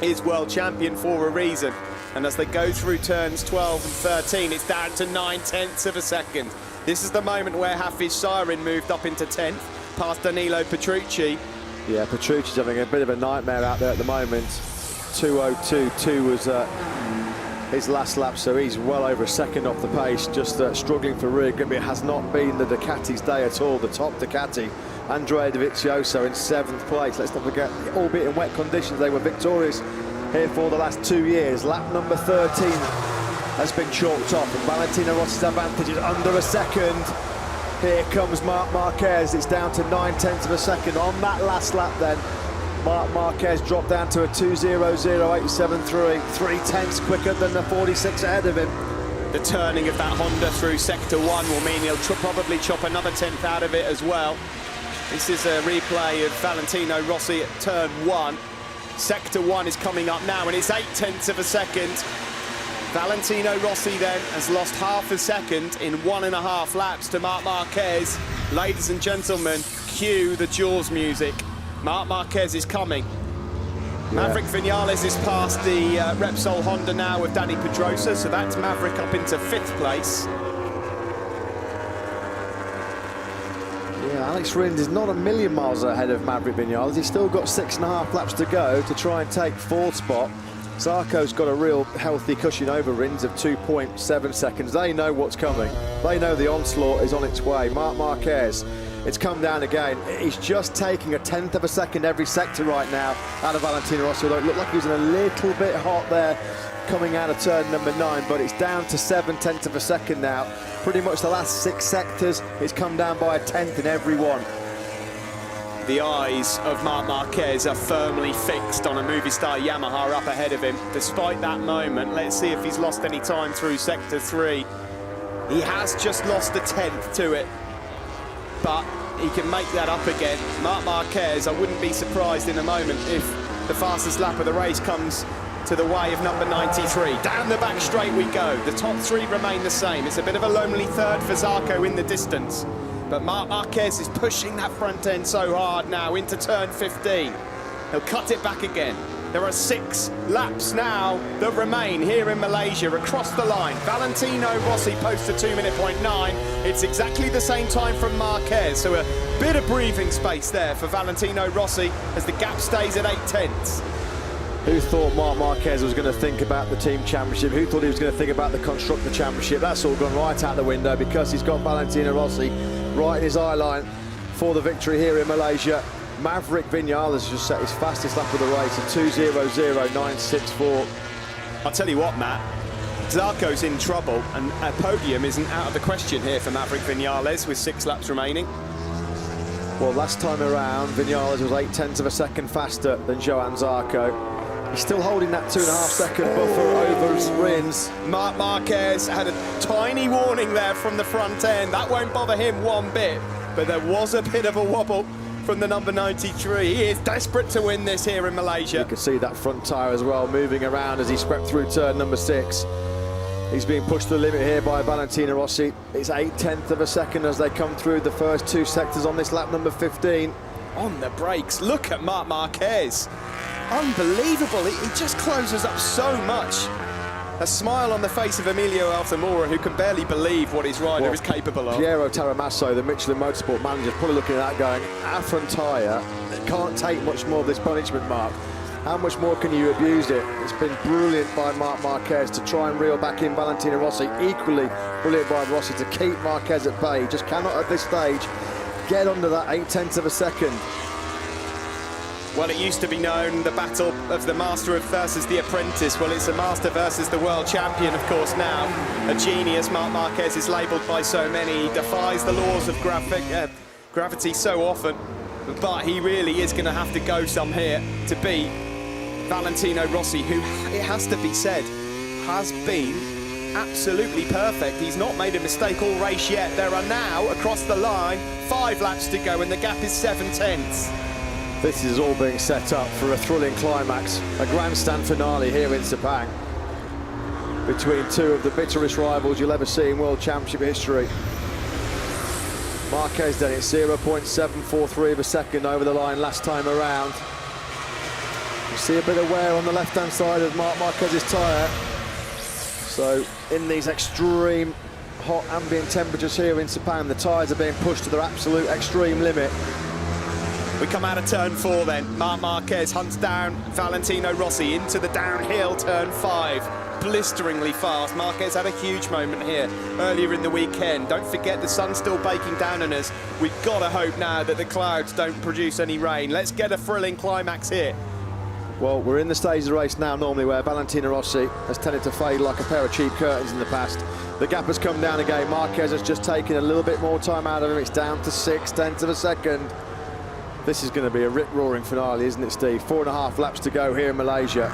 [SPEAKER 1] is world champion for a reason. And as they go through turns 12 and 13, it's down to 9/10 of a second. This is the moment where Hafiz Cyrene moved up into 10th, past Danilo Petrucci.
[SPEAKER 2] Yeah, Petrucci's having a bit of a nightmare out there at the moment. 2:02.2 was his last lap, so he's well over a second off the pace, just struggling for rear grip. It has not been the Ducati's day at all. The top Ducati, Andrea Dovizioso in 7th place. Let's not forget, albeit in wet conditions, they were victorious here for the last 2 years. Lap number 13 has been chalked off, and Valentino Rossi's advantage is under a second. Here comes Marc Marquez. It's down to 9/10 of a second on that last lap then. Marc Marquez dropped down to a 2:00.873, 3/10 quicker than the 46 ahead of him.
[SPEAKER 1] The turning of that Honda through sector 1 will mean he'll probably chop another 10th out of it as well. This is a replay of Valentino Rossi at turn 1. Sector 1 is coming up now, and it's 8/10 of a second. Valentino Rossi then has lost half a second in 1.5 laps to Marc Marquez. Ladies and gentlemen, cue the Jaws music. Marc Marquez is coming. Yeah. Maverick Vinales is past the Repsol Honda now with Dani Pedrosa, so that's Maverick up into 5th place.
[SPEAKER 2] Yeah, Alex Rins is not a million miles ahead of Maverick Vinales. He's still got 6.5 laps to go to try and take 4th spot. Zarco's got a real healthy cushion over Rins of 2.7 seconds. They know what's coming. They know the onslaught is on its way. Marc Marquez, it's come down again. He's just taking a 10th of a second every sector right now out of Valentino Rossi, although it looked like he was in a little bit hot there coming out of turn number 9, but it's down to 7/10 of a second now. Pretty much the last 6 sectors, it's come down by a 10th in every one.
[SPEAKER 1] The eyes of Marc Marquez are firmly fixed on a Movistar Yamaha up ahead of him. Despite that moment, let's see if he's lost any time through sector 3. He has just lost a 10th to it. but he can make that up again. Marc Marquez, I wouldn't be surprised in a moment if the fastest lap of the race comes to the way of number 93. Down the back straight we go. The top three remain the same. It's a bit of a lonely third for Zarco in the distance, but Marc Marquez is pushing that front end so hard now into turn 15. He'll cut it back again. There are 6 laps now that remain here in Malaysia across the line. Valentino Rossi posts a 2:09. It's exactly the same time from Marquez, so a bit of breathing space there for Valentino Rossi as the gap stays at 8/10.
[SPEAKER 2] Who thought Marc Marquez was going to think about the team championship? Who thought he was going to think about the Constructor Championship? That's all gone right out the window because he's got Valentino Rossi right in his eye line for the victory here in Malaysia. Maverick Vinales has just set his fastest lap of the race at 2:00.964.
[SPEAKER 1] I'll tell you what, Matt, Zarco's in trouble, and a podium isn't out of the question here for Maverick Vinales with 6 laps remaining.
[SPEAKER 2] Well, last time around, Vinales was 0.8 of a second faster than Johan Zarco. He's still holding that 2.5 second buffer over his wins.
[SPEAKER 1] Marc Marquez had a tiny warning there from the front end. That won't bother him one bit, but there was a bit of a wobble from the number 93. He is desperate to win this here in Malaysia.
[SPEAKER 2] You can see that front tyre as well moving around as he swept through turn number 6. He's being pushed to the limit here by Valentino Rossi. It's 0.8 of a second as they come through the first 2 sectors on this lap number 15.
[SPEAKER 1] On the brakes, look at Marc Marquez. Unbelievable, he just closes up so much. A smile on the face of Emilio Altamora, who can barely believe what his rider is capable of.
[SPEAKER 2] Piero Taramasso, the Michelin Motorsport manager, probably looking at that going, our front tyre can't take much more of this punishment, Marc. How much more can you abuse it? It's been brilliant by Marc Marquez to try and reel back in Valentino Rossi. Equally brilliant by Rossi to keep Marquez at bay. He just cannot at this stage get under that 0.8 of a second.
[SPEAKER 1] Well, it used to be known, the battle of the master versus the apprentice. Well, it's the master versus the world champion, of course, now. A genius, Marc Marquez is labelled by so many. He defies the laws of gravity so often. But he really is going to have to go some here to beat Valentino Rossi, who, it has to be said, has been absolutely perfect. He's not made a mistake all race yet. There are now, across the line, 5 laps to go, and the gap is 7/10.
[SPEAKER 2] This is all being set up for a thrilling climax, a grandstand finale here in Sepang between 2 of the bitterest rivals you'll ever see in World Championship history. Marquez did it 0.743 of a second over the line last time around. You see a bit of wear on the left-hand side of Marc Marquez's tyre. So in these extreme hot ambient temperatures here in Sepang, the tyres are being pushed to their absolute extreme limit.
[SPEAKER 1] We come out of turn 4 then. Marc Marquez hunts down Valentino Rossi into the downhill turn 5. Blisteringly fast. Marquez had a huge moment here earlier in the weekend. Don't forget the sun's still baking down on us. We've got to hope now that the clouds don't produce any rain. Let's get a thrilling climax here.
[SPEAKER 2] Well, we're in the stage of the race now normally where Valentino Rossi has tended to fade like a pair of cheap curtains in the past. The gap has come down again. Marquez has just taken a little bit more time out of him. It's down to 0.6 of a second. This is going to be a rip-roaring finale, isn't it, Steve? 4.5 laps to go here in Malaysia.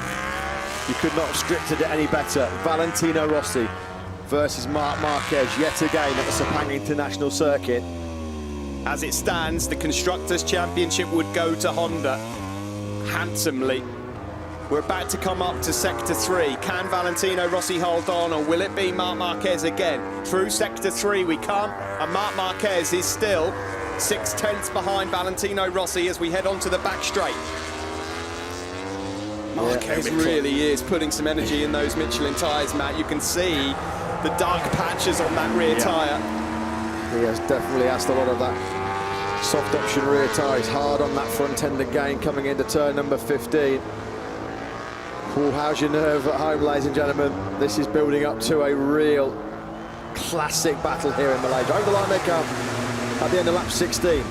[SPEAKER 2] You could not have scripted it any better. Valentino Rossi versus Marc Marquez yet again at the Sepang International Circuit.
[SPEAKER 1] As it stands, the Constructors' Championship would go to Honda handsomely. We're about to come up to Sector 3. Can Valentino Rossi hold on, or will it be Marc Marquez again? Through Sector 3 we come, and Marc Marquez is still 0.6 behind Valentino Rossi as we head onto the back straight. Marquez really is putting some energy in those Michelin tyres, Matt. You can see the dark patches on that rear tyre.
[SPEAKER 2] He has definitely asked a lot of that soft option rear tyre. He's hard on that front end again coming into turn number 15. Oh, how's your nerve at home, ladies and gentlemen? This is building up to a real classic battle here in Malaysia. Over the line they come at the end of lap 16.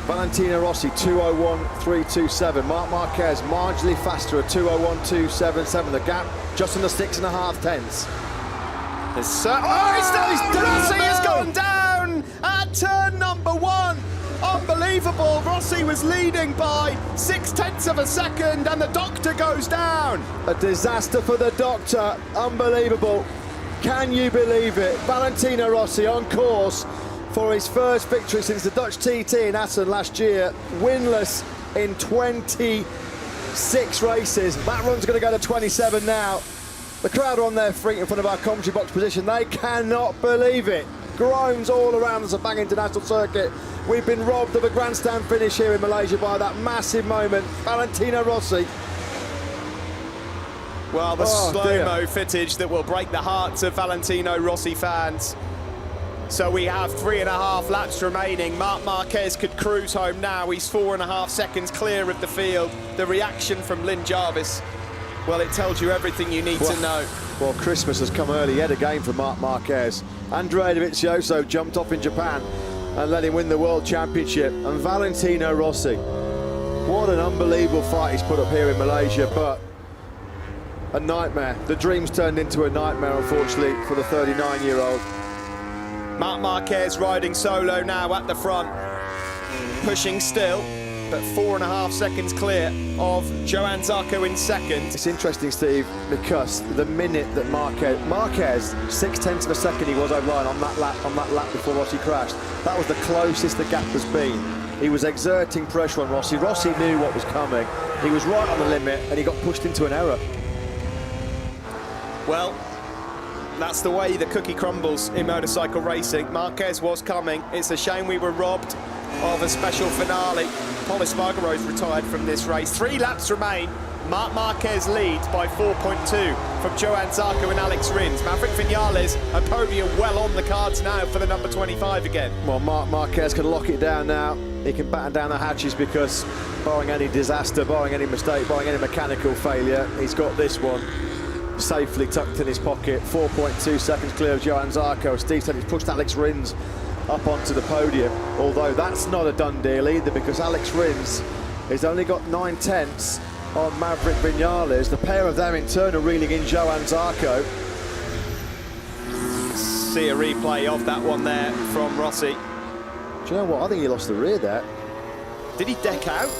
[SPEAKER 2] Valentino Rossi 2:01.327. Marc Marquez marginally faster at 2:01.277. The gap just under 6.5 tenths.
[SPEAKER 1] Rossi has gone down at turn number 1. Unbelievable. Rossi was leading by 0.6 of a second, and the doctor goes down.
[SPEAKER 2] A disaster for the doctor. Unbelievable. Can you believe it? Valentino Rossi on course for his first victory since the Dutch TT in Assen last year. Winless in 26 races. That run's going to go to 27 now. The crowd are on their feet in front of our commentary box position. They cannot believe it. Groans all around the Sepang International Circuit. We've been robbed of a grandstand finish here in Malaysia by that massive moment. Valentino Rossi.
[SPEAKER 1] Well, the slow-mo footage that will break the hearts of Valentino Rossi fans. So we have 3.5 laps remaining. Marc Marquez could cruise home now. He's 4.5 seconds clear of the field. The reaction from Lynn Jarvis, well, it tells you everything you need to know.
[SPEAKER 2] Well, Christmas has come early yet again for Marc Marquez. Andrea Dovizioso jumped off in Japan and let him win the World Championship. And Valentino Rossi, what an unbelievable fight he's put up here in Malaysia, but a nightmare. The dream's turned into a nightmare, unfortunately, for the 39-year-old.
[SPEAKER 1] Marc Marquez riding solo now at the front, pushing still, but 4.5 seconds clear of Johann Zarco in second.
[SPEAKER 2] It's interesting, Steve, because the minute that Marquez 0.6 of a second he was over line on that lap before Rossi crashed. That was the closest the gap has been. He was exerting pressure on Rossi. Rossi knew what was coming. He was right on the limit and he got pushed into an error.
[SPEAKER 1] Well, that's the way the cookie crumbles in motorcycle racing. Marquez was coming. It's a shame we were robbed of a special finale. Paul Espargaro's retired from this race. 3 laps remain. Marc Marquez leads by 4.2 from Johann Zarco and Alex Rins. Maverick Vinales, a podium well on the cards now for the number 25 again.
[SPEAKER 2] Well, Marc Marquez can lock it down now. He can batten down the hatches because, barring any disaster, barring any mistake, barring any mechanical failure, he's got this one safely tucked in his pocket. 4.2 seconds clear of Johann Zarco. Steve said he's pushed Alex Rins up onto the podium, although that's not a done deal either, because Alex Rins has only got 9/10 on Maverick Vinales. The pair of them in turn are reeling in Johann Zarco.
[SPEAKER 1] See a replay of that one there from Rossi.
[SPEAKER 2] Do you know what? I think he lost the rear there.
[SPEAKER 1] Did he deck out?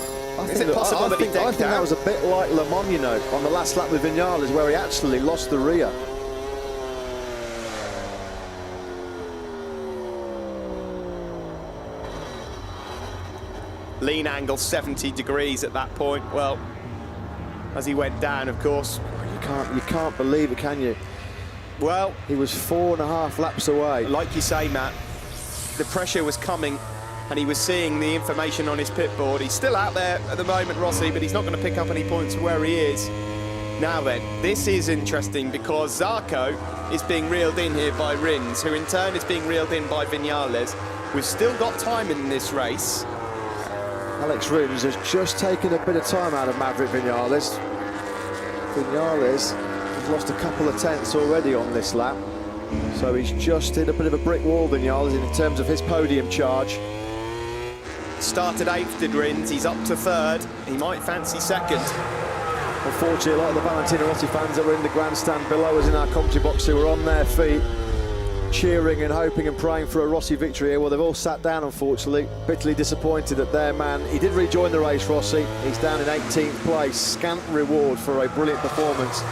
[SPEAKER 1] Is it
[SPEAKER 2] I
[SPEAKER 1] possible that he
[SPEAKER 2] think
[SPEAKER 1] decked out?
[SPEAKER 2] that was a bit like Le Mans, you know, on the last lap with Vinales, where he actually lost the rear.
[SPEAKER 1] Lean angle 70 degrees at that point. Well, as he went down, of course.
[SPEAKER 2] You can't believe it, can you?
[SPEAKER 1] Well,
[SPEAKER 2] he was 4.5 laps away.
[SPEAKER 1] Like you say, Matt, the pressure was coming and he was seeing the information on his pit board. He's still out there at the moment, Rossi, but he's not going to pick up any points where he is. Now then, this is interesting because Zarco is being reeled in here by Rins, who in turn is being reeled in by Vinales. We've still got time in this race.
[SPEAKER 2] Alex Rins has just taken a bit of time out of Maverick Vinales. Vinales has lost a couple of tenths already on this lap, so he's just hit a bit of a brick wall, Vinales, in terms of his podium charge.
[SPEAKER 1] Started 8th, did Rins. He's up to 3rd. He might fancy 2nd.
[SPEAKER 2] Unfortunately, a lot of the Valentino Rossi fans that were in the grandstand below us in our commentary box who were on their feet, cheering and hoping and praying for a Rossi victory here. Well, they've all sat down, unfortunately, bitterly disappointed that their man, he did rejoin the race, Rossi. He's down in 18th place. Scant reward for a brilliant performance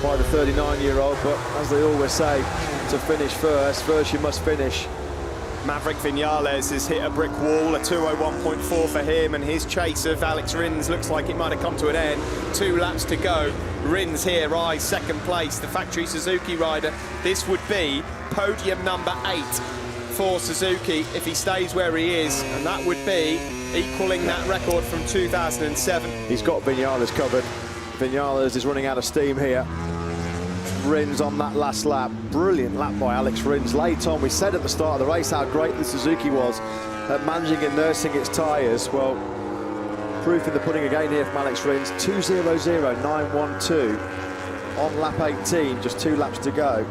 [SPEAKER 2] by the 39-year-old, but as they always say, to finish first you must finish.
[SPEAKER 1] Maverick Vinales has hit a brick wall, a 2:01.4 for him, and his chase of Alex Rins looks like it might have come to an end. 2 laps to go. Rins here eyes 2nd place, the factory Suzuki rider. This would be podium number 8 for Suzuki if he stays where he is, and that would be equaling that record from 2007.
[SPEAKER 2] He's got Vinales covered. Vinales is running out of steam here. Rins on that last lap. Brilliant lap by Alex Rins. Late on, we said at the start of the race how great the Suzuki was at managing and nursing its tyres. Well, proof in the pudding again here from Alex Rins. 2:00.912 on lap 18, just 2 laps to go.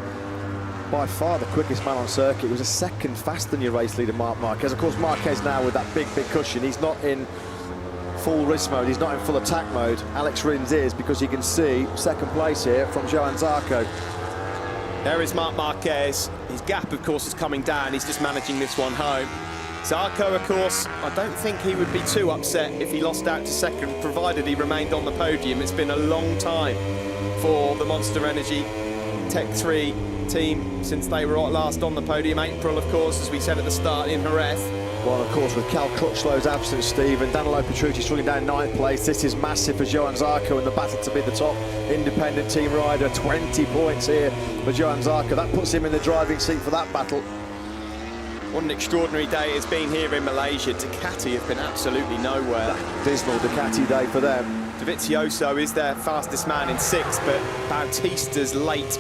[SPEAKER 2] By far the quickest man on circuit. He was a second faster than your race leader, Marc Marquez. Of course, Marquez now with that big cushion. He's not in full risk mode, he's not in full attack mode. Alex Rins is, because you can see 2nd place here from Johann Zarco.
[SPEAKER 1] There is Marc Marquez. His gap, of course, is coming down. He's just managing this one home. Zarco, of course, I don't think he would be too upset if he lost out to 2nd, provided he remained on the podium. It's been a long time for the Monster Energy Tech 3 team since they were last on the podium. April, of course, as we said at the start, in Jerez.
[SPEAKER 2] Well, of course, with Cal Crutchlow's absence, Steve, and Danilo Petrucci struggling down 9th place, this is massive for Johann Zarco in the battle to be the top independent team rider. 20 points here for Johann Zarco. That puts him in the driving seat for that battle.
[SPEAKER 1] What an extraordinary day it's been here in Malaysia. Ducati have been absolutely nowhere.
[SPEAKER 2] Dismal Ducati day for them.
[SPEAKER 1] Dovizioso is their fastest man in 6th, but Bautista's late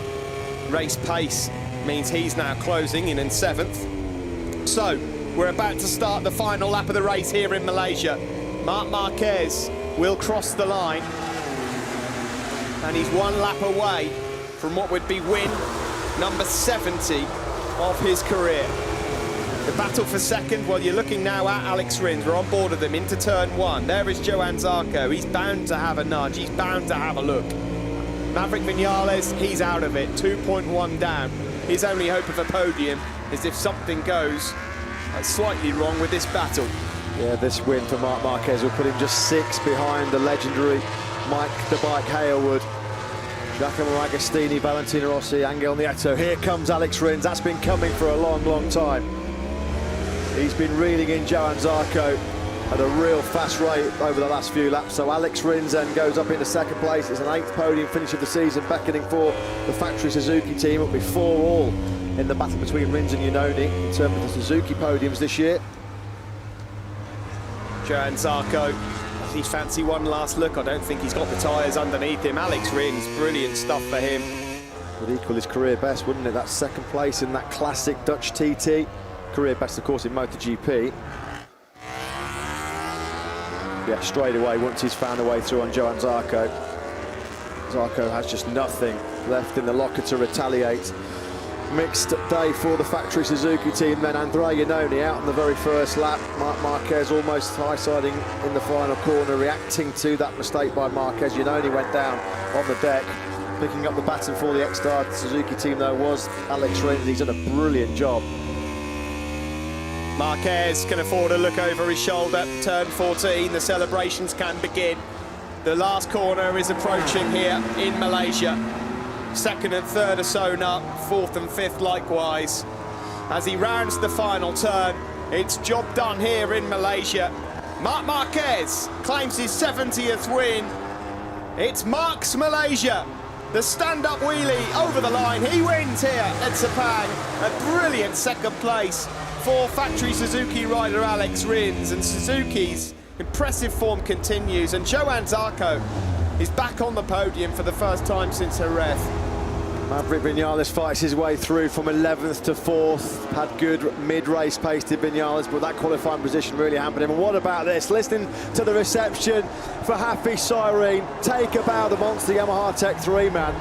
[SPEAKER 1] race pace means he's now closing in 7th. So, we're about to start the final lap of the race here in Malaysia. Marc Marquez will cross the line, and he's 1 lap away from what would be win number 70 of his career. The battle for 2nd, well, you're looking now at Alex Rins. We're on board of them into turn 1. There is Johann Zarco. He's bound to have a nudge. He's bound to have a look. Maverick Vinales, he's out of it. 2.1 down. His only hope of a podium is if something goes slightly wrong with this battle.
[SPEAKER 2] Yeah, this win for Marc Marquez will put him just 6 behind the legendary Mike the Bike Hailwood, Giacomo Agostini, Valentino Rossi, Angel Nieto. Here comes Alex Rins. That's been coming for a long, long time. He's been reeling in Johann Zarco at a real fast rate over the last few laps. So Alex Rins then goes up into 2nd place. It's an 8th podium finish of the season, beckoning for the factory Suzuki team. It'll be 4 all in the battle between Rins and Iannone in terms of the Suzuki podiums this year.
[SPEAKER 1] Johann Zarco, he's fancy one last look. I don't think he's got the tyres underneath him. Alex Rins, brilliant stuff for him.
[SPEAKER 2] Would equal his career best, wouldn't it? That 2nd place in that classic Dutch TT. Career best, of course, in MotoGP. Yeah, straight away, once he's found a way through on Johann Zarco, Zarco has just nothing left in the locker to retaliate. Mixed day for the factory Suzuki team. Then Andrea Iannone out on the very first lap. Marc Marquez almost high-siding in the final corner, reacting to that mistake by Marquez. Iannone went down on the deck. Picking up the baton for the X-Star Suzuki team, though, was Alex Rins. He's done a brilliant job.
[SPEAKER 1] Marquez can afford a look over his shoulder. Turn 14, the celebrations can begin. The last corner is approaching here in Malaysia. 2nd and 3rd are sewn up, 4th and 5th likewise. As he rounds the final turn, it's job done here in Malaysia. Marc Marquez claims his 70th win. It's Marc's Malaysia. The stand-up wheelie over the line. He wins here at Sepang. A brilliant 2nd place for factory Suzuki rider Alex Rins, and Suzuki's impressive form continues, and Johann Zarco is back on the podium for the first time since Jerez.
[SPEAKER 2] Maverick Vinales fights his way through from 11th to 4th. Had good mid-race pace to Vinales, but that qualifying position really hampered him. And what about this? Listening to the reception for Hafiz Syrene. Take a bow, the monster Yamaha Tech 3 man.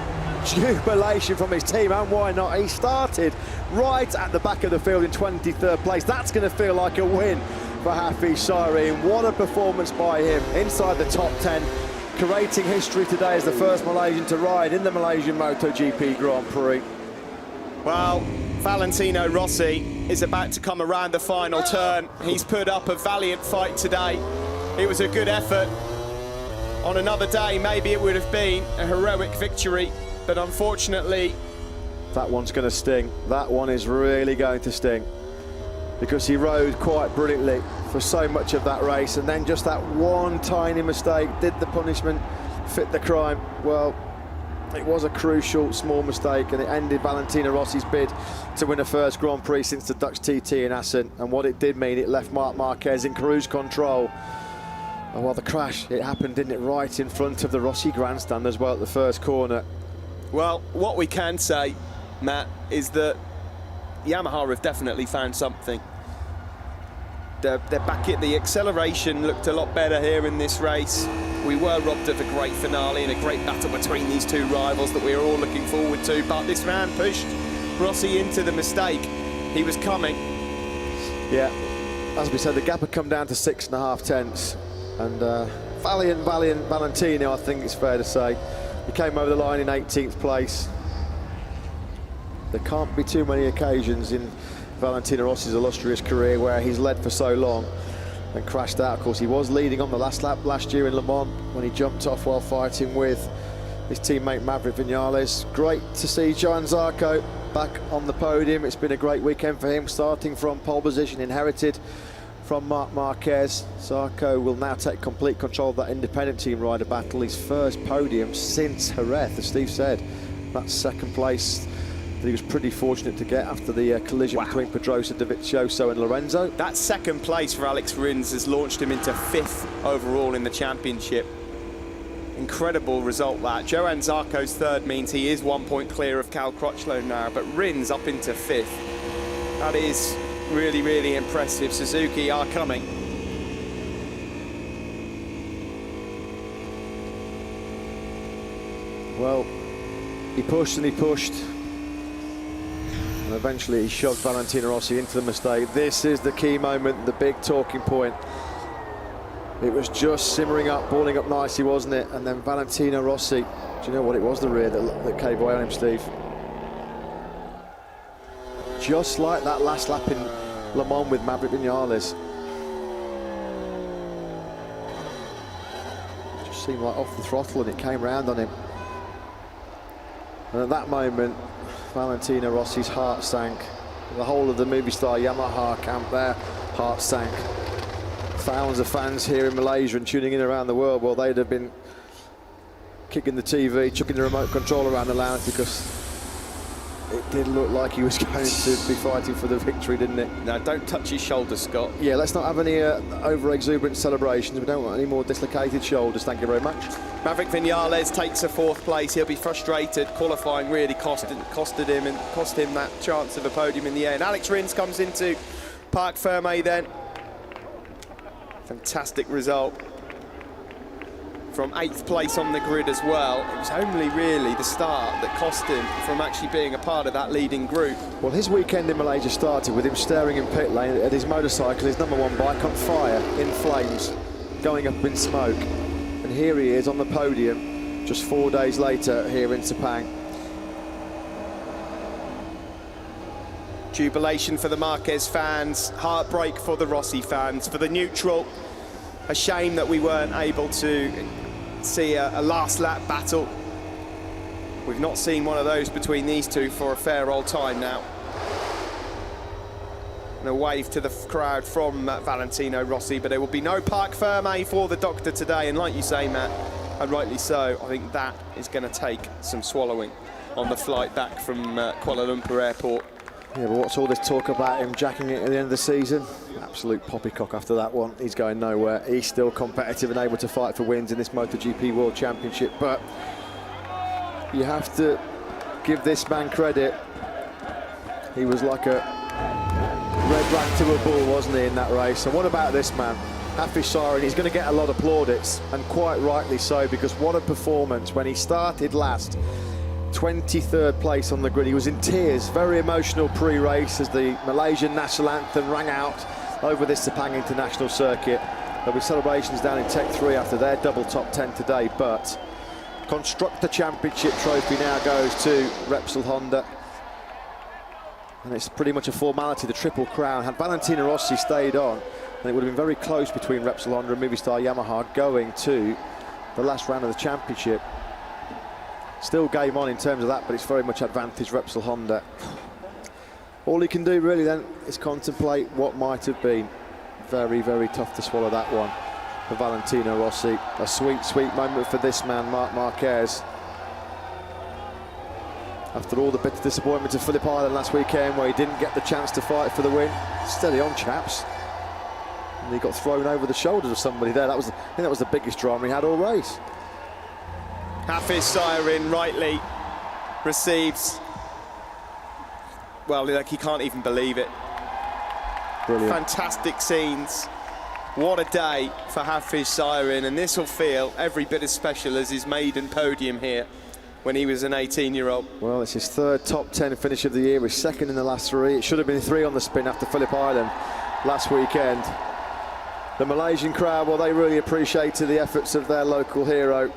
[SPEAKER 2] Jubilation from his team, and why not? He started right at the back of the field in 23rd place. That's going to feel like a win for Hafiz Syrene. What a performance by him, inside the top 10, creating history today as the first Malaysian to ride in the Malaysian MotoGP Grand Prix.
[SPEAKER 1] Well, Valentino Rossi is about to come around the final turn. He's put up a valiant fight today. It was a good effort. On another day, maybe it would have been a heroic victory, but unfortunately...
[SPEAKER 2] That one's going to sting. That one is really going to sting, because he rode quite brilliantly for so much of that race, and then just that one tiny mistake. Did the punishment fit the crime? Well, it was a crucial small mistake, and it ended Valentino Rossi's bid to win a first Grand Prix since the Dutch TT in Assen. And what it did mean, it left Marc Marquez in cruise control. And while the crash, it happened, didn't it, right in front of the Rossi grandstand as well at the first corner.
[SPEAKER 1] Well, what we can say, Matt, is that Yamaha have definitely found something. They're back at the acceleration, looked a lot better here in this race. We were robbed of a great finale and a great battle between these two rivals that we were all looking forward to, but this man pushed Rossi into the mistake. He was coming.
[SPEAKER 2] Yeah, as we said, the gap had come down to 6.5 tenths, and valiant Valentino, I think it's fair to say. He came over the line in 18th place. There can't be too many occasions in Valentino Rossi's illustrious career where he's led for so long and crashed out. Of course, he was leading on the last lap last year in Le Mans when he jumped off while fighting with his teammate Maverick Vinales. Great to see Johann Zarco back on the podium. It's been a great weekend for him, starting from pole position, inherited from Marc Marquez. Zarco will now take complete control of that independent team rider battle. His first podium since Jerez, as Steve said. That's second place that he was pretty fortunate to get after the collision between Pedrosa, Dovizioso and Lorenzo.
[SPEAKER 1] That second place for Alex Rins has launched him into 5th overall in the championship. Incredible result that. Johan Zarco's 3rd means he is 1 point clear of Cal Crutchlow now, but Rins up into 5th. That is really, really impressive. Suzuki are coming.
[SPEAKER 2] Well, he pushed and he pushed. And eventually he shoved Valentino Rossi into the mistake. This is the key moment, the big talking point. It was just simmering up, balling up nicely, wasn't it? And then Valentino Rossi, do you know what it was, the rear that gave away on him, Steve? Just like that last lap in Le Mans with Maverick Vinales. Just seemed like off the throttle and it came round on him. And at that moment, Valentino Rossi's heart sank. The whole of the Movistar Yamaha camp there, heart sank. Thousands of fans here in Malaysia and tuning in around the world, well, they'd have been kicking the TV, chucking the remote control around the lounge, because it did look like he was going to be fighting for the victory, didn't it?
[SPEAKER 1] No, don't touch his shoulder, Scott.
[SPEAKER 2] Yeah, let's not have any over-exuberant celebrations. We don't want any more dislocated shoulders, thank you very much.
[SPEAKER 1] Maverick Vinales takes a 4th place. He'll be frustrated. Qualifying really cost him and cost him that chance of a podium in the end. Alex Rins comes into Parc Ferme then. Fantastic result. From 8th place on the grid as well. It was only really the start that cost him from actually being a part of that leading group.
[SPEAKER 2] Well, his weekend in Malaysia started with him staring in pit lane at his motorcycle, his #1 bike, on fire, in flames, going up in smoke. And here he is on the podium just 4 days later here in Sepang.
[SPEAKER 1] Jubilation for the Marquez fans, heartbreak for the Rossi fans, for the neutral. A shame that we weren't able to see a last lap battle. We've not seen one of those between these two for a fair old time now. And a wave to the crowd from Valentino Rossi, but there will be no Parc Ferme for the doctor today. And like you say, Matt, and rightly so, I think that is going to take some swallowing on the flight back from Kuala Lumpur Airport.
[SPEAKER 2] Yeah, but what's all this talk about him jacking it at the end of the season? Absolute poppycock after that one. He's going nowhere. He's still competitive and able to fight for wins in this MotoGP World Championship. But you have to give this man credit. He was like a red rag to a bull, wasn't he, in that race? And what about this man? Hafiz Syahrin, he's going to get a lot of plaudits, and quite rightly so, because what a performance when he started last. 23rd place on the grid. He was in tears, very emotional pre-race as the Malaysian national anthem rang out over this Sepang International Circuit. There'll be celebrations down in Tech 3 after their double top 10 today, but Constructor Championship trophy now goes to Repsol Honda. And it's pretty much a formality, the Triple Crown. Had Valentino Rossi stayed on, and it would have been very close between Repsol Honda and Movistar Yamaha going to the last round of the championship. Still game on in terms of that, but it's very much advantage Repsol Honda. All he can do really then is contemplate what might have been. Very, very tough to swallow that one for Valentino Rossi. A sweet, sweet moment for this man, Marc Marquez. After all the bitter disappointment of Phillip Island last weekend, where he didn't get the chance to fight for the win. Steady on, chaps. And he got thrown over the shoulders of somebody there. I think that was the biggest drama he had all race.
[SPEAKER 1] Hafiz Syahrin rightly receives, well, like he can't even believe it.
[SPEAKER 2] Brilliant.
[SPEAKER 1] Fantastic scenes. What a day for Hafiz Syahrin, and this will feel every bit as special as his maiden podium here when he was an 18-year-old.
[SPEAKER 2] Well, it's his 3rd top 10 finish of the year, his 2nd in the last 3. It should have been 3 on the spin after Phillip Island last weekend. The Malaysian crowd, well, they really appreciated the efforts of their local hero.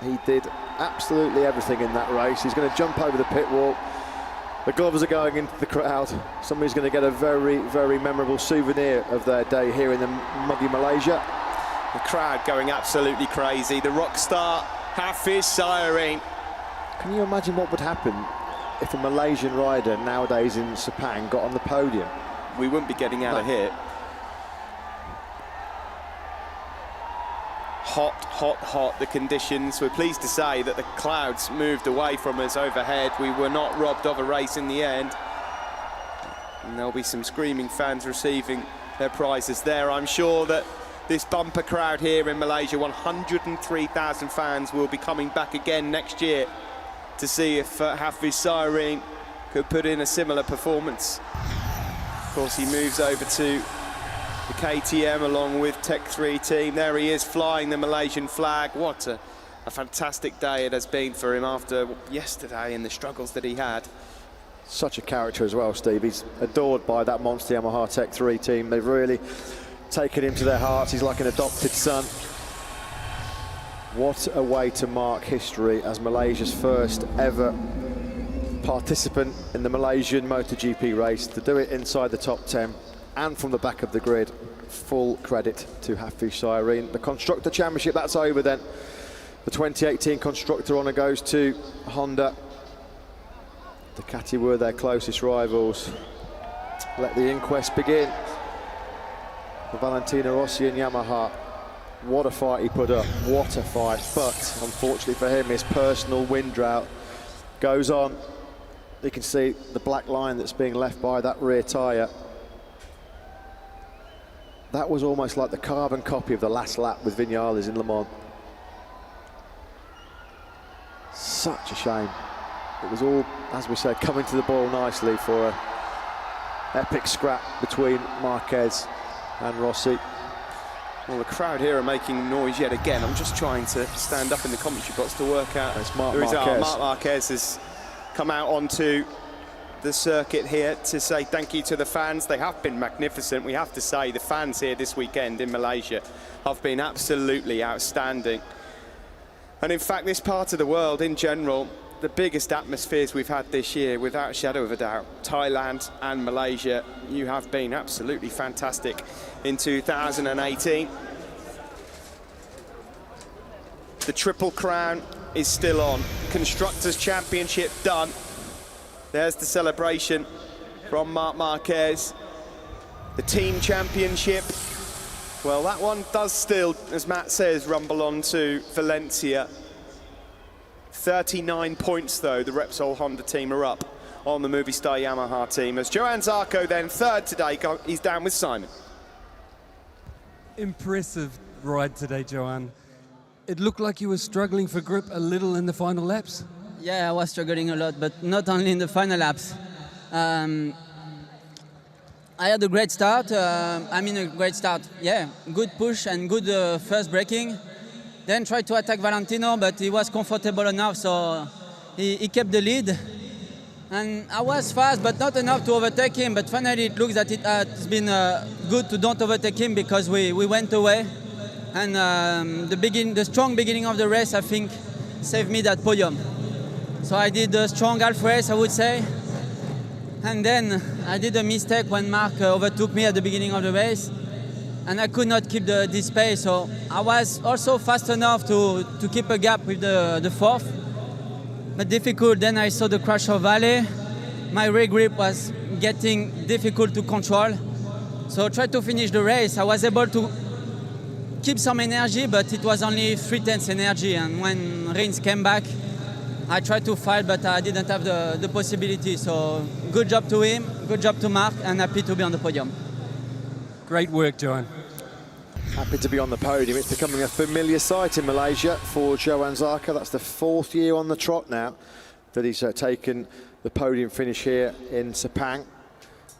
[SPEAKER 2] He did absolutely everything in that race. He's going to jump over the pit wall. The gloves are going into the crowd. Somebody's going to get a very, very memorable souvenir of their day here in the muggy Malaysia.
[SPEAKER 1] The crowd going absolutely crazy. The rock star, Hafiz Syahrin.
[SPEAKER 2] Can you imagine what would happen if a Malaysian rider nowadays in Sepang got on the podium,
[SPEAKER 1] we wouldn't be getting out of here. Hot, hot, hot, the conditions. We're pleased to say that the clouds moved away from us overhead. We were not robbed of a race in the end. And there'll be some screaming fans receiving their prizes there. I'm sure that this bumper crowd here in Malaysia, 103,000 fans, will be coming back again next year to see if Hafiz Syarine could put in a similar performance. Of course, he moves over to the KTM along with Tech 3 team. There he is, flying the Malaysian flag. What a fantastic day it has been for him after yesterday and the struggles that he had.
[SPEAKER 2] Such a character as well, Steve. He's adored by that monster Yamaha Tech 3 team. They've really taken him to their hearts. He's like an adopted son. What a way to mark history as Malaysia's first ever participant in the Malaysian MotoGP race, to do it inside the top 10 and from the back of the grid. Full credit to Hafiz Syarine. The Constructor Championship, that's over then. The 2018 Constructor honour goes to Honda. Ducati were their closest rivals. Let the inquest begin. For Valentino, Rossi and Yamaha. What a fight he put up, what a fight. But unfortunately for him, his personal wind drought goes on. You can see the black line that's being left by that rear tyre. That was almost like the carbon copy of the last lap with Vinales in Le Mans. Such a shame. It was all, as we said, coming to the ball nicely for an epic scrap between Marquez and Rossi.
[SPEAKER 1] Well, the crowd here are making noise yet again. I'm just trying to stand up in the commentary box to work out.
[SPEAKER 2] It's Marc
[SPEAKER 1] Marquez.
[SPEAKER 2] Marquez.
[SPEAKER 1] Marc Marquez has come out onto the circuit here to say thank you to the fans. They have been magnificent. We have to say the fans here this weekend in Malaysia have been absolutely outstanding. And in fact, this part of the world in general, the biggest atmospheres we've had this year, without a shadow of a doubt, Thailand and Malaysia, you have been absolutely fantastic in 2018. The Triple Crown is still on. Constructors' Championship done. There's the celebration from Marc Marquez. The Team Championship, well, that one does still, as Matt says, rumble on to Valencia. 39 points, though, the Repsol Honda team are up on the Movistar Yamaha team. As Johann Zarco then third today, he's down with Simon.
[SPEAKER 3] Impressive ride today, Johann. It looked like you were struggling for grip a little in the final laps.
[SPEAKER 10] Yeah, I was struggling a lot, but not only in the final laps. I had a great start. Yeah, good push and good first braking. Then tried to attack Valentino, but he was comfortable enough, so he kept the lead. And I was fast, but not enough to overtake him. But finally, it looks that it has been good to don't overtake him because we went away. And the strong beginning of the race, I think, saved me that podium. So I did a strong half race, I would say. And then I did a mistake when Marc overtook me at the beginning of the race. And I could not keep this pace. So I was also fast enough to keep a gap with the fourth. But difficult. Then I saw the crash of Vale. My rear grip was getting difficult to control. So I tried to finish the race. I was able to keep some energy, but it was only 3/10 energy. And when Rins came back, I tried to fight, but I didn't have the possibility. So good job to him, good job to Marc, and happy to be on the podium.
[SPEAKER 3] Great work, Johann.
[SPEAKER 2] Happy to be on the podium. It's becoming a familiar sight in Malaysia for Johann Zarco. That's the fourth year on the trot now that he's taken the podium finish here in Sepang.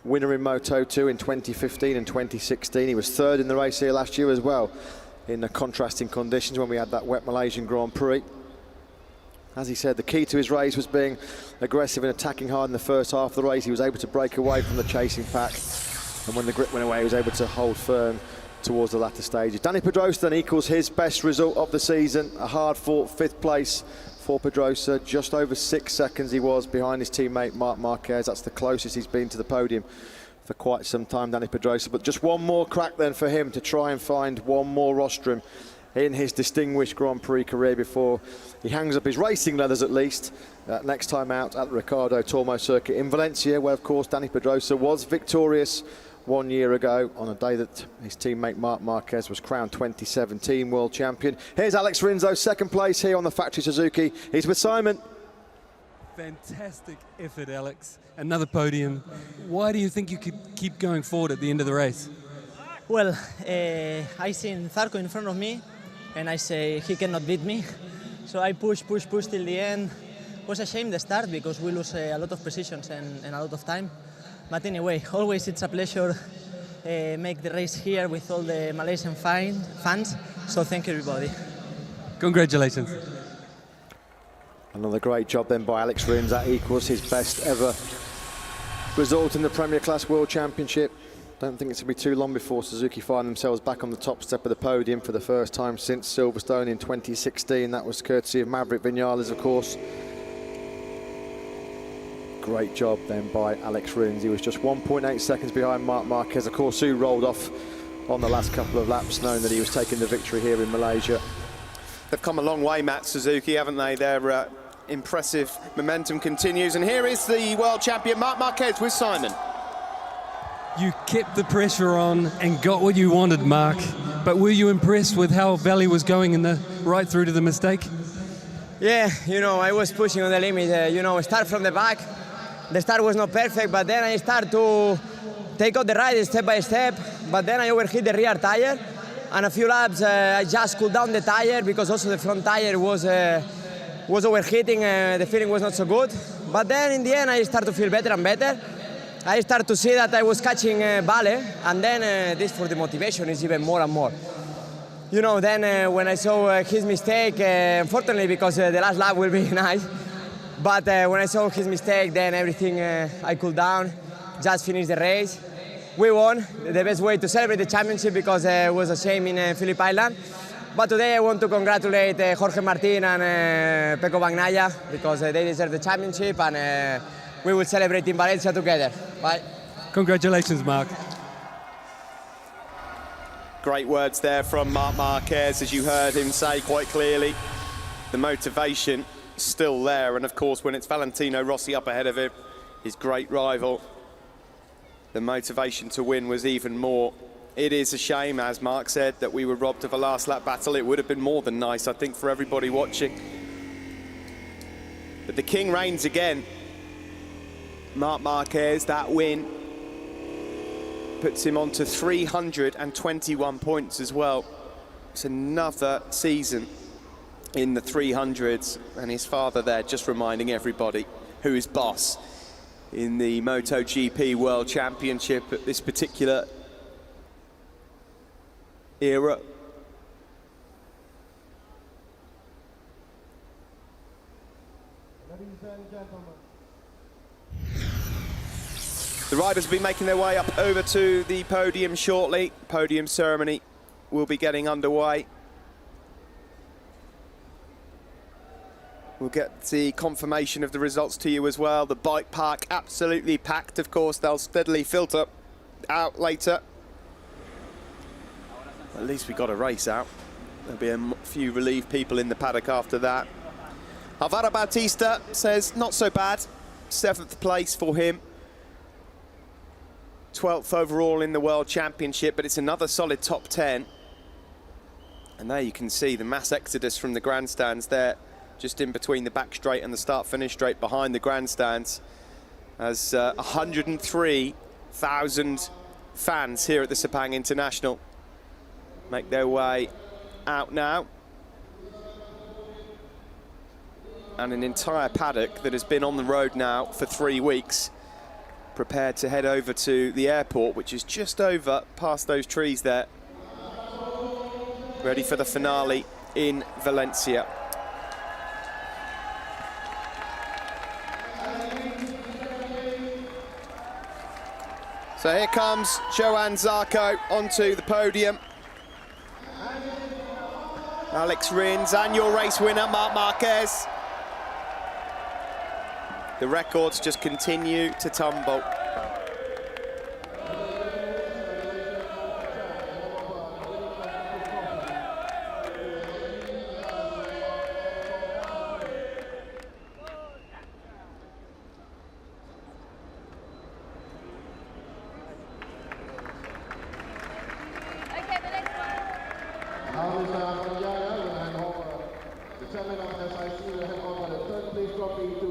[SPEAKER 2] Winner in Moto2 in 2015 and 2016. He was third in the race here last year as well, in the contrasting conditions when we had that wet Malaysian Grand Prix. As he said, the key to his race was being aggressive and attacking hard in the first half of the race. He was able to break away from the chasing pack, and when the grip went away, he was able to hold firm towards the latter stages. Dani Pedrosa then equals his best result of the season, a hard-fought fifth place for Pedrosa. Just over 6 seconds he was behind his teammate Marc Marquez. That's the closest he's been to the podium for quite some time, Dani Pedrosa. But just one more crack then for him to try and find one more rostrum in his distinguished Grand Prix career before he hangs up his racing leathers, at least, next time out at the Ricardo Tormo circuit in Valencia, where, of course, Dani Pedrosa was victorious 1 year ago on a day that his teammate Marc Marquez was crowned 2017 world champion. Here's Alex Rinzo, second place here on the factory Suzuki. He's with Simon.
[SPEAKER 3] Fantastic effort, Alex. Another podium. Why do you think you could keep going forward at the end of the race?
[SPEAKER 11] Well, I seen Zarco in front of me, and I say he cannot beat me. So I push till the end. It was a shame the start because we lose a lot of positions and a lot of time. But anyway, always it's a pleasure make the race here with all the Malaysian fans. So thank you, everybody.
[SPEAKER 3] Congratulations.
[SPEAKER 2] Another great job then by Alex Rins. That equals his best ever result in the Premier Class World Championship. Don't think it's going to be too long before Suzuki find themselves back on the top step of the podium for the first time since Silverstone in 2016. That was courtesy of Maverick Vinales, of course. Great job then by Alex Rins. He was just 1.8 seconds behind Marc Marquez, of course, who rolled off on the last couple of laps, knowing that he was taking the victory here in Malaysia.
[SPEAKER 1] They've come a long way, Matt, Suzuki, haven't they? Their impressive momentum continues. And here is the world champion, Marc Marquez, with Simon.
[SPEAKER 3] You kept the pressure on and got what you wanted, Marc. But were you impressed with how Valley was going right through to the mistake?
[SPEAKER 11] Yeah, you know, I was pushing on the limit. You know, start from the back. The start was not perfect, but then I start to take out the ride step by step. But then I overheat the rear tire. And a few laps, I just cooled down the tire because also the front tire was overheating. The feeling was not so good. But then in the end, I start to feel better and better. I start to see that I was catching Vale, and then this for the motivation is even more and more. You know, then when I saw his mistake, unfortunately because the last lap will be nice, but when I saw his mistake, then everything, I cooled down, just finished the race. We won, the best way to celebrate the championship because it was a shame in Phillip Island. But today I want to congratulate Jorge Martin and Pecco Bagnaia because they deserve the championship, and we will celebrate in Valencia together. Bye.
[SPEAKER 3] Congratulations, Marc.
[SPEAKER 1] Great words there from Marc Marquez, as you heard him say quite clearly. The motivation is still there, and of course when it's Valentino Rossi up ahead of him, his great rival, the motivation to win was even more. It is a shame, as Marc said, that we were robbed of a last lap battle. It would have been more than nice, I think, for everybody watching. But the king reigns again. Marc Marquez, that win puts him on to 321 points as well. It's another season in the 300s, and his father there just reminding everybody who is boss in the MotoGP World Championship at this particular era.
[SPEAKER 6] Ladies and gentlemen.
[SPEAKER 1] The riders will be making their way up over to the podium shortly. Podium ceremony will be getting underway. We'll get the confirmation of the results to you as well. The bike park absolutely packed, of course. They'll steadily filter out later. At least we got a race out. There'll be a few relieved people in the paddock after that. Alvaro Bautista says not so bad. 7th place for him. 12th overall in the World Championship, but it's another solid top 10. And there you can see the mass exodus from the grandstands there, just in between the back straight and the start-finish straight behind the grandstands, as 103,000 fans here at the Sepang International make their way out now. And an entire paddock that has been on the road now for 3 weeks, prepared to head over to the airport, which is just over past those trees there, ready for the finale in Valencia. So here comes Johann Zarco onto the podium. Alex Rins and your race winner, Marc Marquez. The records just continue to tumble.
[SPEAKER 6] The chairman of SIC will hand over the third place trophy to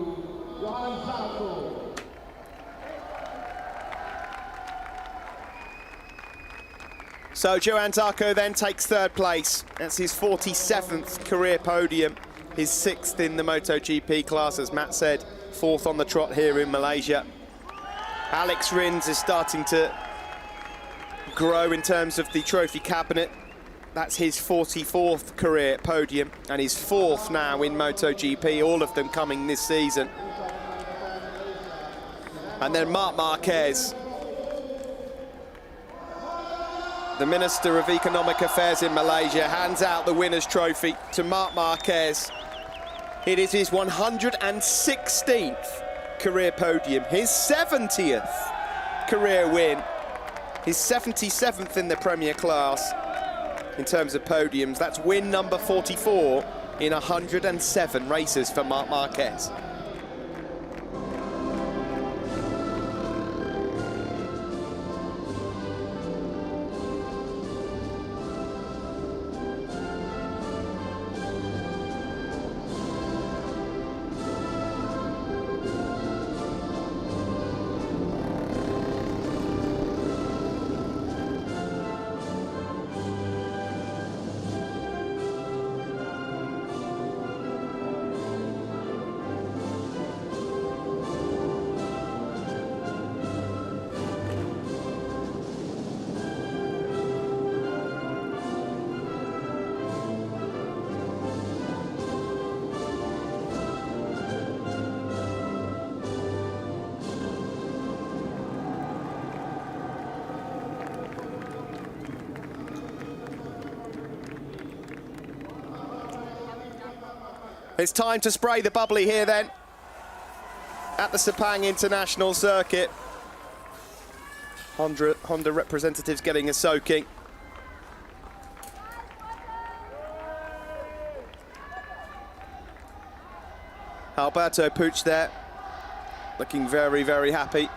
[SPEAKER 6] Johan Santo.
[SPEAKER 1] So Johan Zarco then takes third place. That's his 47th career podium, his 6th in the MotoGP class, as Matt said, 4th on the trot here in Malaysia. Alex Rins is starting to grow in terms of the trophy cabinet. That's his 44th career podium and his 4th now in MotoGP, all of them coming this season. And then Marc Marquez, the Minister of Economic Affairs in Malaysia, hands out the winner's trophy to Marc Marquez. It is his 116th career podium, his 70th career win, his 77th in the Premier class in terms of podiums. That's win number 44 in 107 races for Marc Marquez. It's time to spray the bubbly here then at the Sepang International Circuit. Honda representatives getting a soaking. Alberto Puig there, looking very, very happy.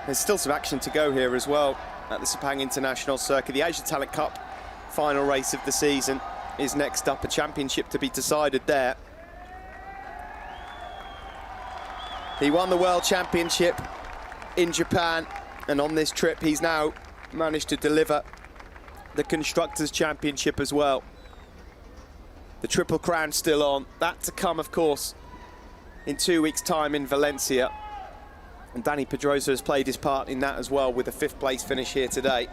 [SPEAKER 1] There's still some action to go here as well at the Sepang International Circuit. The Asia Talent Cup final race of the season is next up, a championship to be decided there. He won the World Championship in Japan, and on this trip he's now managed to deliver the Constructors' Championship as well. The Triple Crown still on. That to come, of course, in 2 weeks' time in Valencia. And Dani Pedrosa has played his part in that as well with a 5th place finish here today.